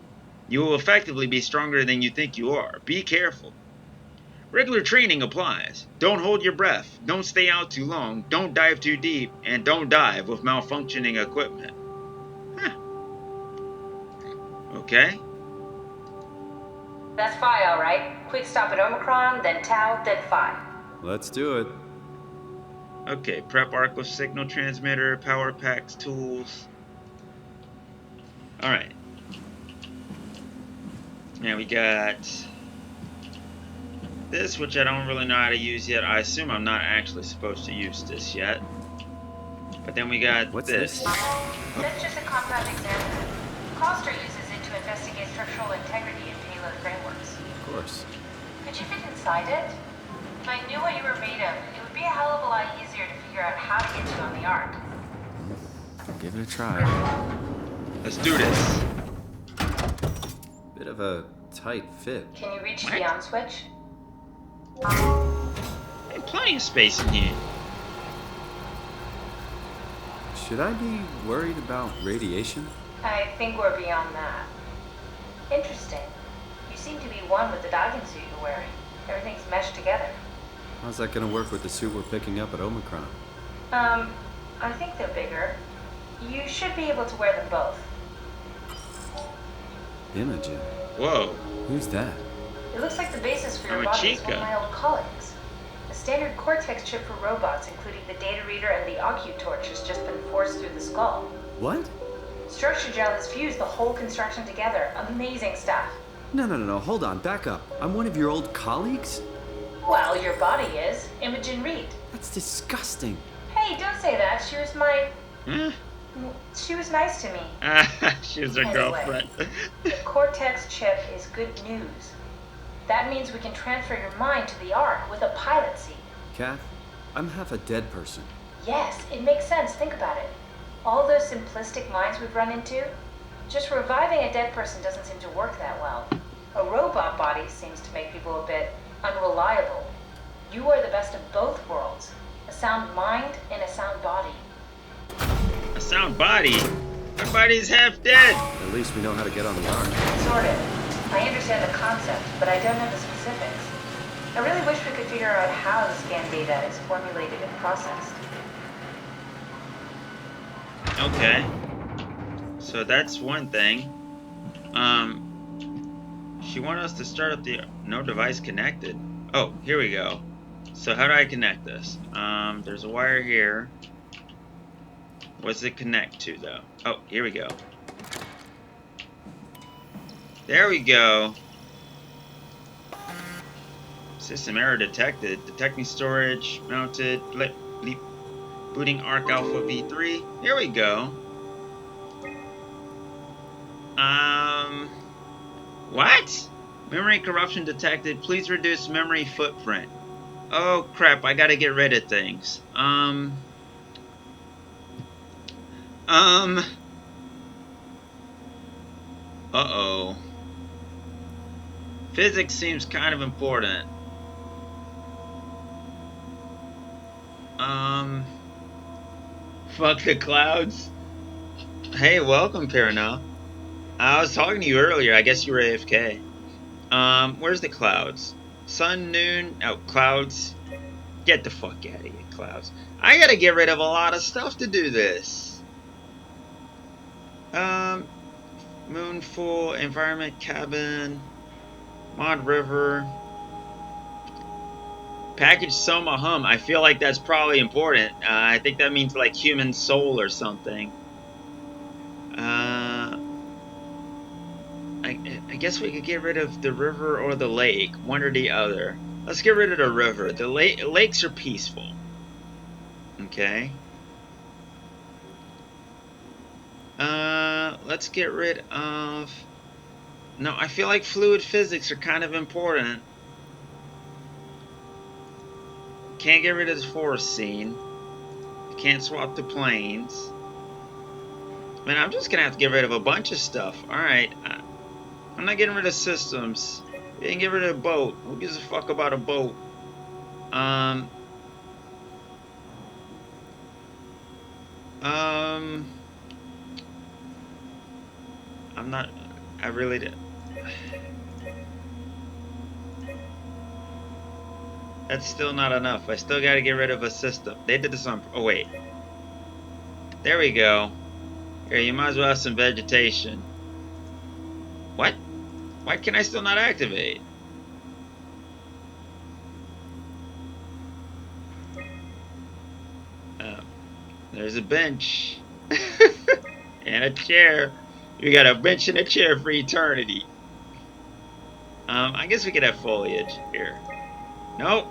You will effectively be stronger than you think you are. Be careful. Regular training applies. Don't hold your breath. Don't stay out too long. Don't dive too deep. And don't dive with malfunctioning equipment. Huh. Okay. That's Phi, all right. Quick stop at Omicron, then Tau, then Phi. Let's do it. Okay, prep arc with signal transmitter, power packs, tools. Alright. Now we got this, which I don't really know how to use yet. I assume I'm not actually supposed to use this yet. But then we got What's this. That's just a compound examiner. Coster uses it to investigate structural integrity in payload frameworks. Of course. Could you fit inside it? If I knew what you were made of, it would be a hell of a lot easier to figure out how to get you on the Ark. Give it a try. Let's do this. Bit of a tight fit. Can you reach the on switch? There's plenty of space in here. Should I be worried about radiation? I think we're beyond that. Interesting. You seem to be one with the diving suit you're wearing. Everything's meshed together. How's that gonna work with the suit we're picking up at Omicron? I think they're bigger. You should be able to wear them both. Imogen. Whoa. Who's that? It looks like the basis for your I'm a body is one of chica. my old colleagues. A standard Cortex chip for robots, including the data reader and the OcuTorch, has just been forced through the skull. What? Structure gel has fused the whole construction together. Amazing stuff. No. Hold on. Back up. I'm one of your old colleagues? Well, your body is. Imogen Reed. That's disgusting. Hey, don't say that. She was my... Huh? She was nice to me. She was her Anyway. girlfriend. The Cortex chip is good news. That means we can transfer your mind to the Ark with a pilot seat. Kath, I'm half a dead person. Yes, it makes sense. Think about it. All those simplistic minds we've run into, just reviving a dead person doesn't seem to work that well. A robot body seems to make people a bit unreliable. You are the best of both worlds. A sound mind and a sound body. A sound body? My body's half dead. At least we know how to get on the Ark. Sort of. I understand the concept, but I don't know the specifics. I really wish we could figure out how the scan data is formulated and processed. Okay. So that's one thing. She wanted us to start up the no device connected. Oh, here we go. So how do I connect this? There's a wire here. What's it connect to though? Oh, here we go. There we go. System error detected. Detecting storage mounted. Bleep. Booting Arc Alpha V3. Here we go. What? Memory corruption detected. Please reduce memory footprint. Oh crap, I gotta get rid of things. Uh-oh. Physics seems kind of important. Fuck the clouds. Hey, welcome, Parano. I was talking to you earlier. I guess you were AFK. Where's the clouds? Sun, noon, oh, clouds. Get the fuck out of here, clouds. I gotta get rid of a lot of stuff to do this. Moon full, environment, cabin, mod river, package S.oma hum. I feel like that's probably important. I think that means like human soul or something. I guess we could get rid of the river or the lake, one or the other. Let's get rid of the river. The lakes are peaceful. Okay. Let's get rid of... No, I feel like fluid physics are kind of important. Can't get rid of the forest scene. Can't swap the planes. Man, I'm just gonna have to get rid of a bunch of stuff. Alright. I'm not getting rid of systems. You didn't get rid of a boat. Who gives a fuck about a boat? I'm not... I really did. That's still not enough. I still gotta get rid of a system. They did this on... Oh, wait. There we go. Here, you might as well have some vegetation. What? Why can I still not activate? There's a bench. And a chair. We got a bench and a chair for eternity. I guess we could have foliage here. Nope.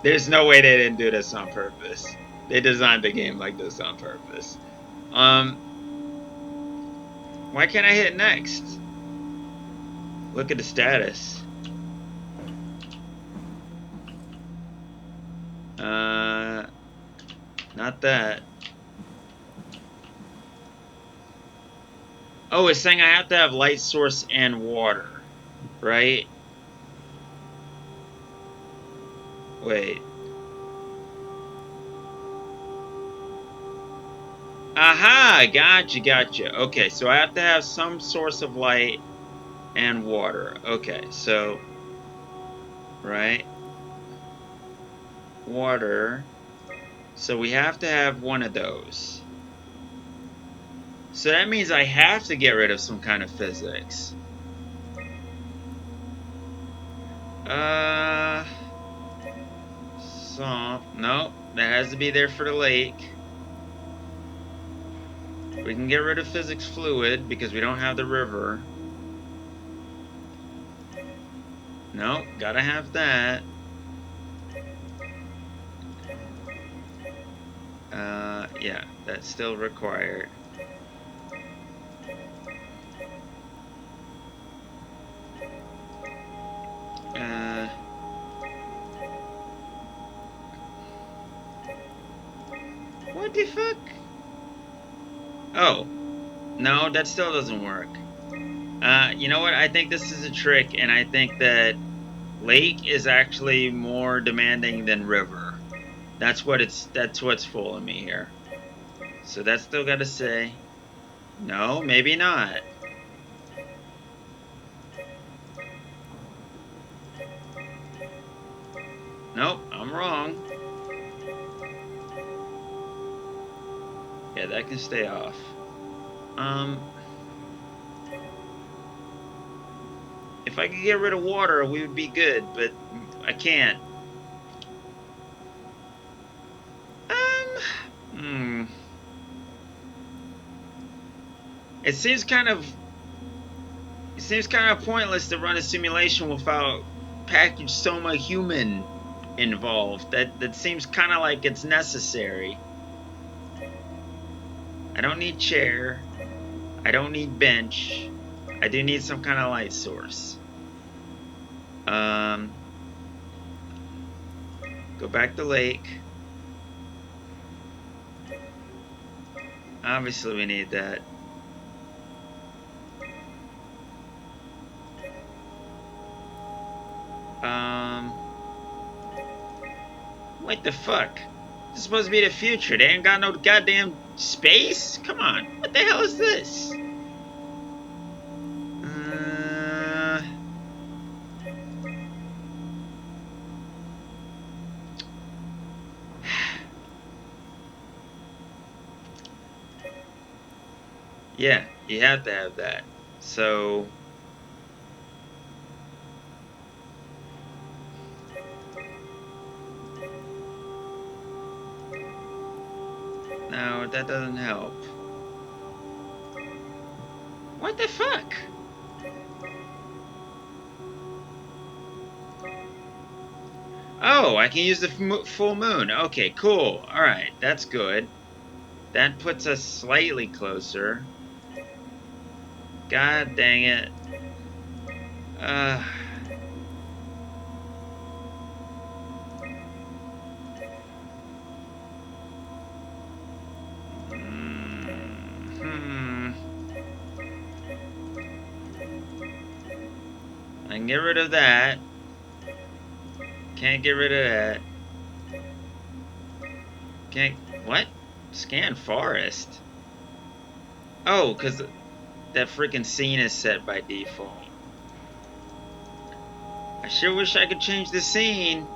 There's no way they didn't do this on purpose. They designed the game like this on purpose. Why can't I hit next? Look at the status. Not that. Oh, it's saying I have to have light source and water, right? Wait. Aha! Gotcha. Okay, so I have to have some source of light and water. Okay, so... Right? Water. So we have to have one of those. So that means I have to get rid of some kind of physics. So, no, that has to be there for the lake. We can get rid of physics fluid because we don't have the river. No, gotta have that. Yeah, that's still required. What the fuck? Oh, no, that still doesn't work. You know what? I think this is a trick, and I think that lake is actually more demanding than river. That's what's fooling me here. So that's still gotta say. No, maybe not. Nope, I'm wrong. Yeah, that can stay off. If I could get rid of water, we would be good, but I can't. It seems kind of pointless to run a simulation without packaged S.oma human involved. That seems kind of like it's necessary. I don't need chair. I don't need bench. I do need some kind of light source. Go back to lake. Obviously we need that. What the fuck? This is supposed to be the future. They ain't got no goddamn space? Come on. What the hell is this? Yeah, you have to have that. So no, that doesn't help. What the fuck? Oh, I can use the full moon. Okay, cool. Alright, that's good. That puts us slightly closer. God dang it. I can get rid of that. Can't get rid of that. Can't... What? Scan forest? Oh, because that freaking scene is set by default. I sure wish I could change the scene.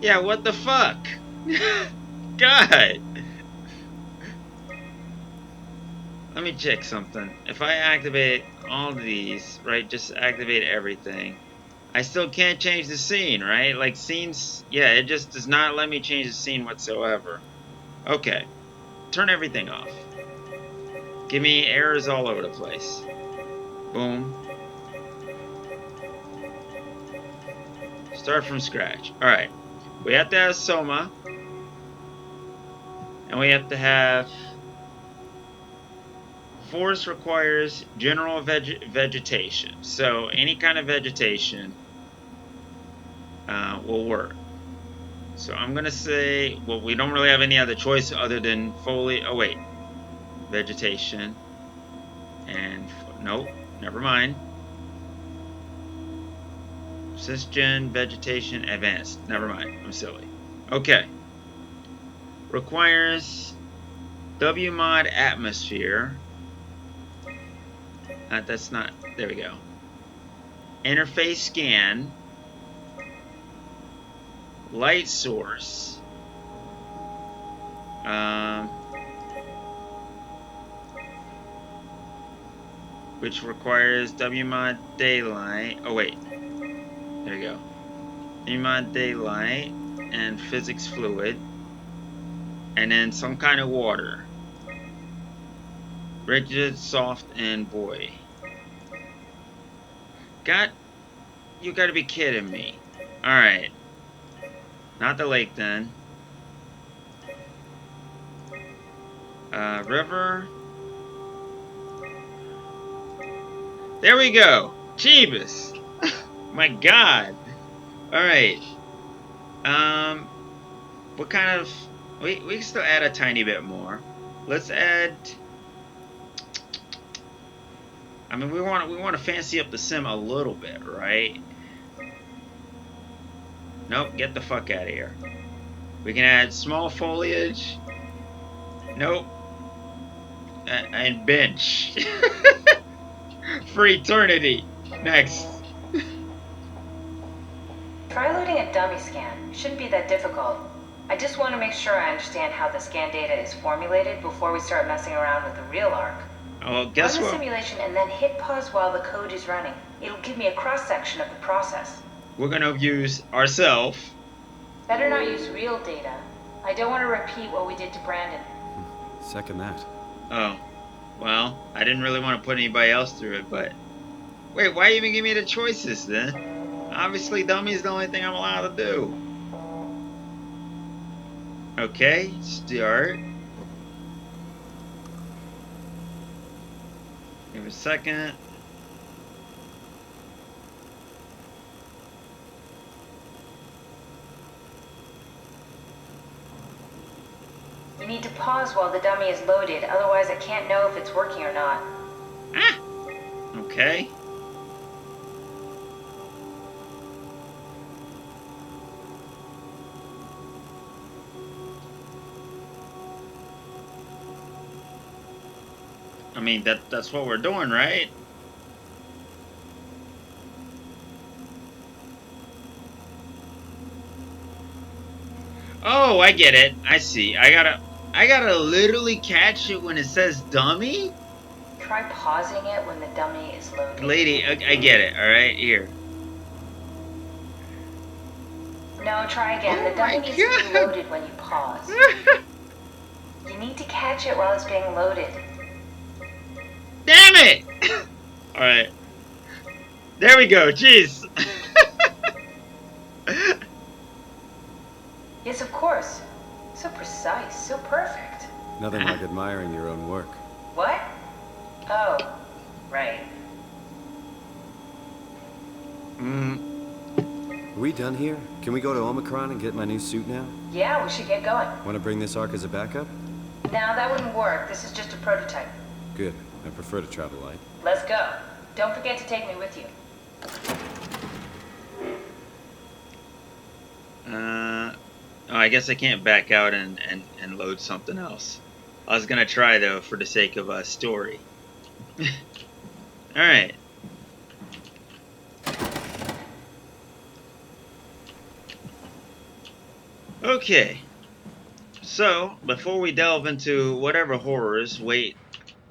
Yeah, what the fuck? God. Let me check something. If I activate all these, right, just activate everything. I still can't change the scene, right? Like scenes, yeah, it just does not let me change the scene whatsoever. Okay. Turn everything off. Give me errors all over the place. Boom. Start from scratch. Alright. We have to have S.oma. And we have to have... Forest requires general vegetation. So any kind of vegetation will work. So I'm going to say... Well, we don't really have any other choice other than foliage... Oh, wait. Vegetation. And... Nope. Never mind. Cisgen, vegetation, advanced. Never mind. I'm silly. Okay. Requires WMod atmosphere. That's not... There we go. interface scan, light source, which requires WMod daylight. Oh wait, there we go. WMod daylight and physics fluid, and then some kind of water. Rigid, soft, and buoy. You gotta be kidding me. Alright. Not the lake then. River. There we go. Jeebus. My god. Alright. What kind of... We can still add a tiny bit more. Let's add... I mean, we want to fancy up the sim a little bit, right? Nope, get the fuck out of here. We can add small foliage. Nope. And bench. For eternity. Next. Try loading a dummy scan. Shouldn't be that difficult. I just want to make sure I understand how the scan data is formulated before we start messing around with the real arc. Oh, guess Run the what? simulation and then hit pause while the code is running. It'll give me a cross-section of the process. We're gonna use ourselves. Better not use real data. I don't want to repeat what we did to Brandon. Second that. Oh. Well, I didn't really want to put anybody else through it, but... Wait, why even give me the choices, then? Obviously, dummy is the only thing I'm allowed to do. Okay, start. Give it a second. You need to pause while the dummy is loaded, otherwise I can't know if it's working or not. Ah! Okay. I mean, that's what we're doing, right? Oh, I get it. I see. I gotta literally catch it when it says dummy? Try pausing it when the dummy is loaded. Lady, I get it, alright? Here. No, try again. Oh The dummy my needs to be God. loaded when you pause. You need to catch it while it's being loaded. Damn it! Alright. There we go. Jeez. Yes, of course. So precise, so perfect. Nothing like admiring your own work. What? Oh, right. Are we done here? Can we go to Omicron and get my new suit now? Yeah, we should get going. Want to bring this arc as a backup? No, that wouldn't work. This is just a prototype. Good. I prefer to travel light. Let's go. Don't forget to take me with you. Oh, I guess I can't back out and load something else. I was gonna try though for the sake of a story. Alright. Okay. So, before we delve into whatever horrors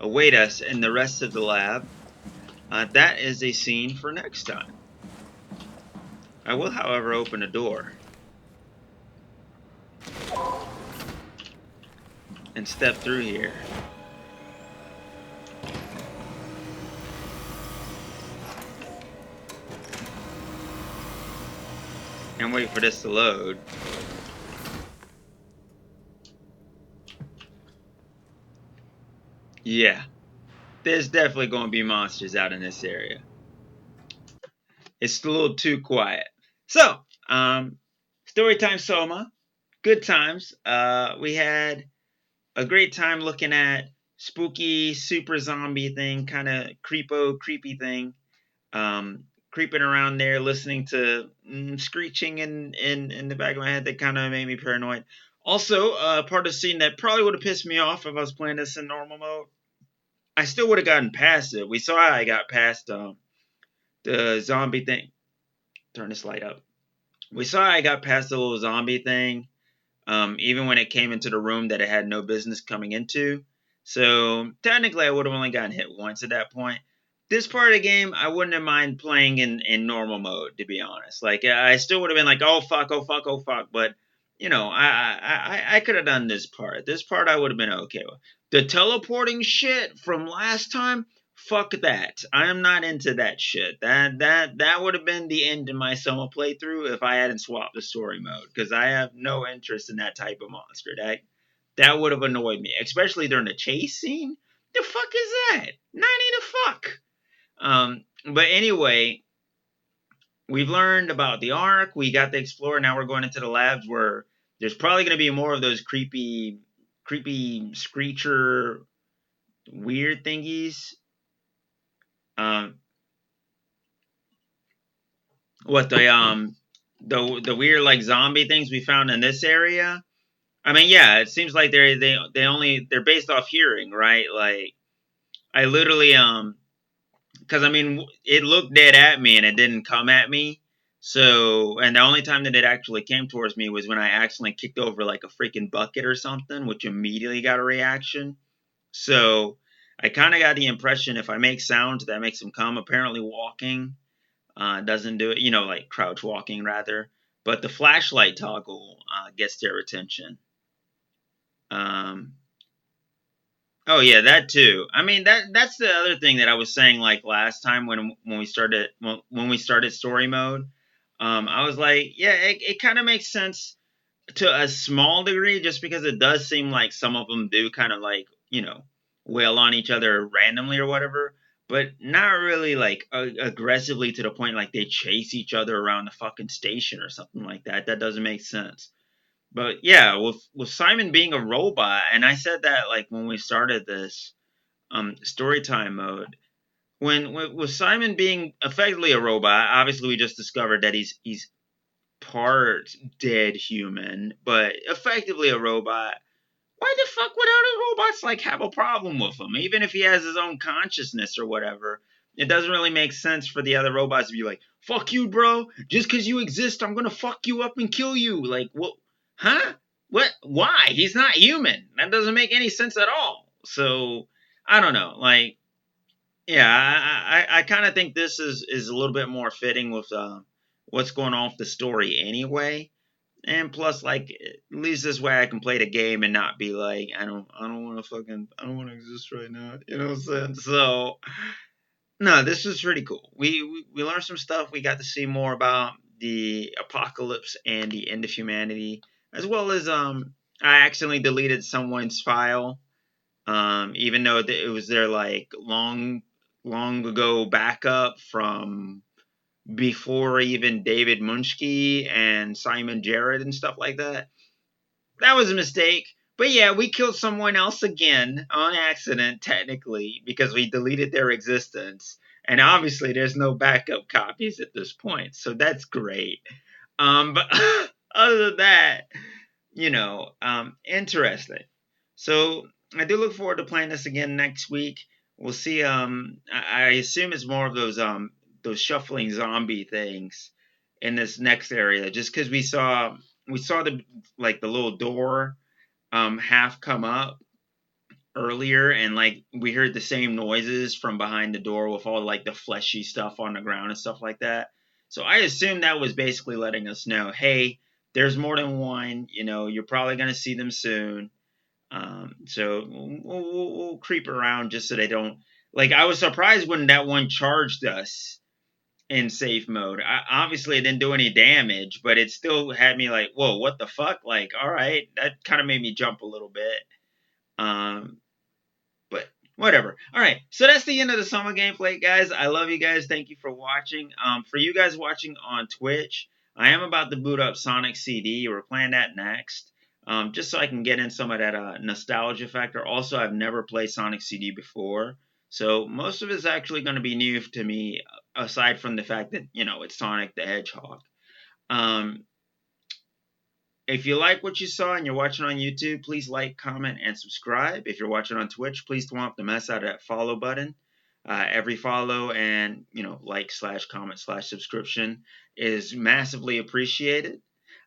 await us in the rest of the lab, that is a scene for next time. I will, however, open a door and step through here. And wait for this to load. Yeah, there's definitely going to be monsters out in this area. It's a little too quiet. So, Storytime S.oma. Good times. We had a great time looking at spooky super zombie thing, kind of creepy thing. Creeping around there, listening to screeching in the back of my head that kind of made me paranoid. Also, part of the scene that probably would have pissed me off if I was playing this in normal mode. I still would have gotten past it. We saw how I got past the the zombie thing. Turn this light up. We saw I got past the little zombie thing, even when it came into the room that it had no business coming into. So technically, I would have only gotten hit once at that point. This part of the game, I wouldn't have mind playing in normal mode, to be honest. Like, I still would have been like, oh fuck, oh fuck, oh fuck. But you know, I could have done this part. This part I would have been okay with. The teleporting shit from last time, fuck that. I am not into that shit. That would have been the end of my solo playthrough if I hadn't swapped the story mode, because I have no interest in that type of monster. That would have annoyed me, especially during the chase scene. The fuck is that? Not need a fuck. But anyway, we've learned about the Ark. We got to explore. Now we're going into the labs where there's probably going to be more of those creepy screecher weird thingies. What the weird like zombie things we found in this area. I mean, yeah, it seems like they're based off hearing, right? Like I literally because I mean, it looked dead at me and it didn't come at me. So, and the only time that it actually came towards me was when I accidentally kicked over like a freaking bucket or something, which immediately got a reaction. So, I kind of got the impression if I make sounds that makes them come. Apparently, walking doesn't do it. You know, like crouch walking rather. But the flashlight toggle gets their attention. Um, Oh yeah, that too. I mean that's the other thing that I was saying like last time when we started story mode. I was like, yeah, it kind of makes sense to a small degree, just because it does seem like some of them do kind of like wail on each other randomly or whatever, but not really like aggressively to the point like they chase each other around the fucking station or something like that. That doesn't make sense. But yeah, with Simon being a robot, and I said that like when we started this story time mode, when with Simon being effectively a robot, obviously we just discovered that he's part dead human, but effectively a robot. Why the fuck would other robots like have a problem with him, even if he has his own consciousness or whatever? It doesn't really make sense for the other robots to be like, "Fuck you, bro! Just because you exist, I'm gonna fuck you up and kill you." Like, what? Huh? What? Why? He's not human. That doesn't make any sense at all. So, I don't know. Like, yeah, I kind of think this is a little bit more fitting with what's going on with the story anyway. And plus, like, at least this way I can play the game and not be like, I don't want to exist right now. You know what I'm saying? So, no, this was pretty cool. We learned some stuff. We got to see more about the apocalypse and the end of humanity, as well as I accidentally deleted someone's file, even though it was their like long ago backup from before even David Munchke and Simon Jarrett and stuff like that. That was a mistake. But yeah, we killed someone else again on accident, technically, because we deleted their existence. And obviously, there's no backup copies at this point, so that's great. But other than that, interesting. So I do look forward to playing this again next week. We'll see. I assume it's more of those shuffling zombie things in this next area, just because we saw the little door half come up earlier, and like we heard the same noises from behind the door with all like the fleshy stuff on the ground and stuff like that. So I assume that was basically letting us know, hey, there's more than one. You're probably gonna see them soon. So we'll creep around just so they don't. Like, I was surprised when that one charged us in safe mode. Obviously, it didn't do any damage, but it still had me like, whoa, what the fuck? Like, all right, that kind of made me jump a little bit. But whatever. All right, so that's the end of the summer gameplay, guys. I love you guys. Thank you for watching. For you guys watching on Twitch, I am about to boot up Sonic CD. We're playing that next. Just so I can get in some of that nostalgia factor. Also, I've never played Sonic CD before, so most of it's actually going to be new to me, aside from the fact that, it's Sonic the Hedgehog. If you like what you saw and you're watching on YouTube, please like, comment, and subscribe. If you're watching on Twitch, please thwomp the mess out of that follow button. Every follow and like / comment / subscription is massively appreciated.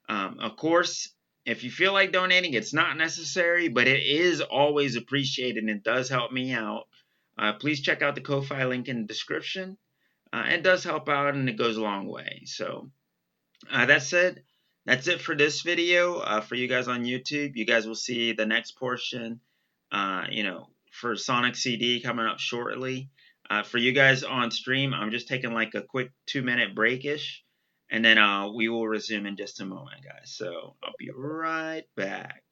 Of course, if you feel like donating, it's not necessary, but it is always appreciated and it does help me out. Please check out the Ko-Fi link in the description. It does help out and it goes a long way. So that said, that's it for this video. For you guys on YouTube, you guys will see the next portion, for Sonic CD coming up shortly. For you guys on stream, I'm just taking like a quick 2-minute break-ish, and then we will resume in just a moment, guys. So I'll be right back.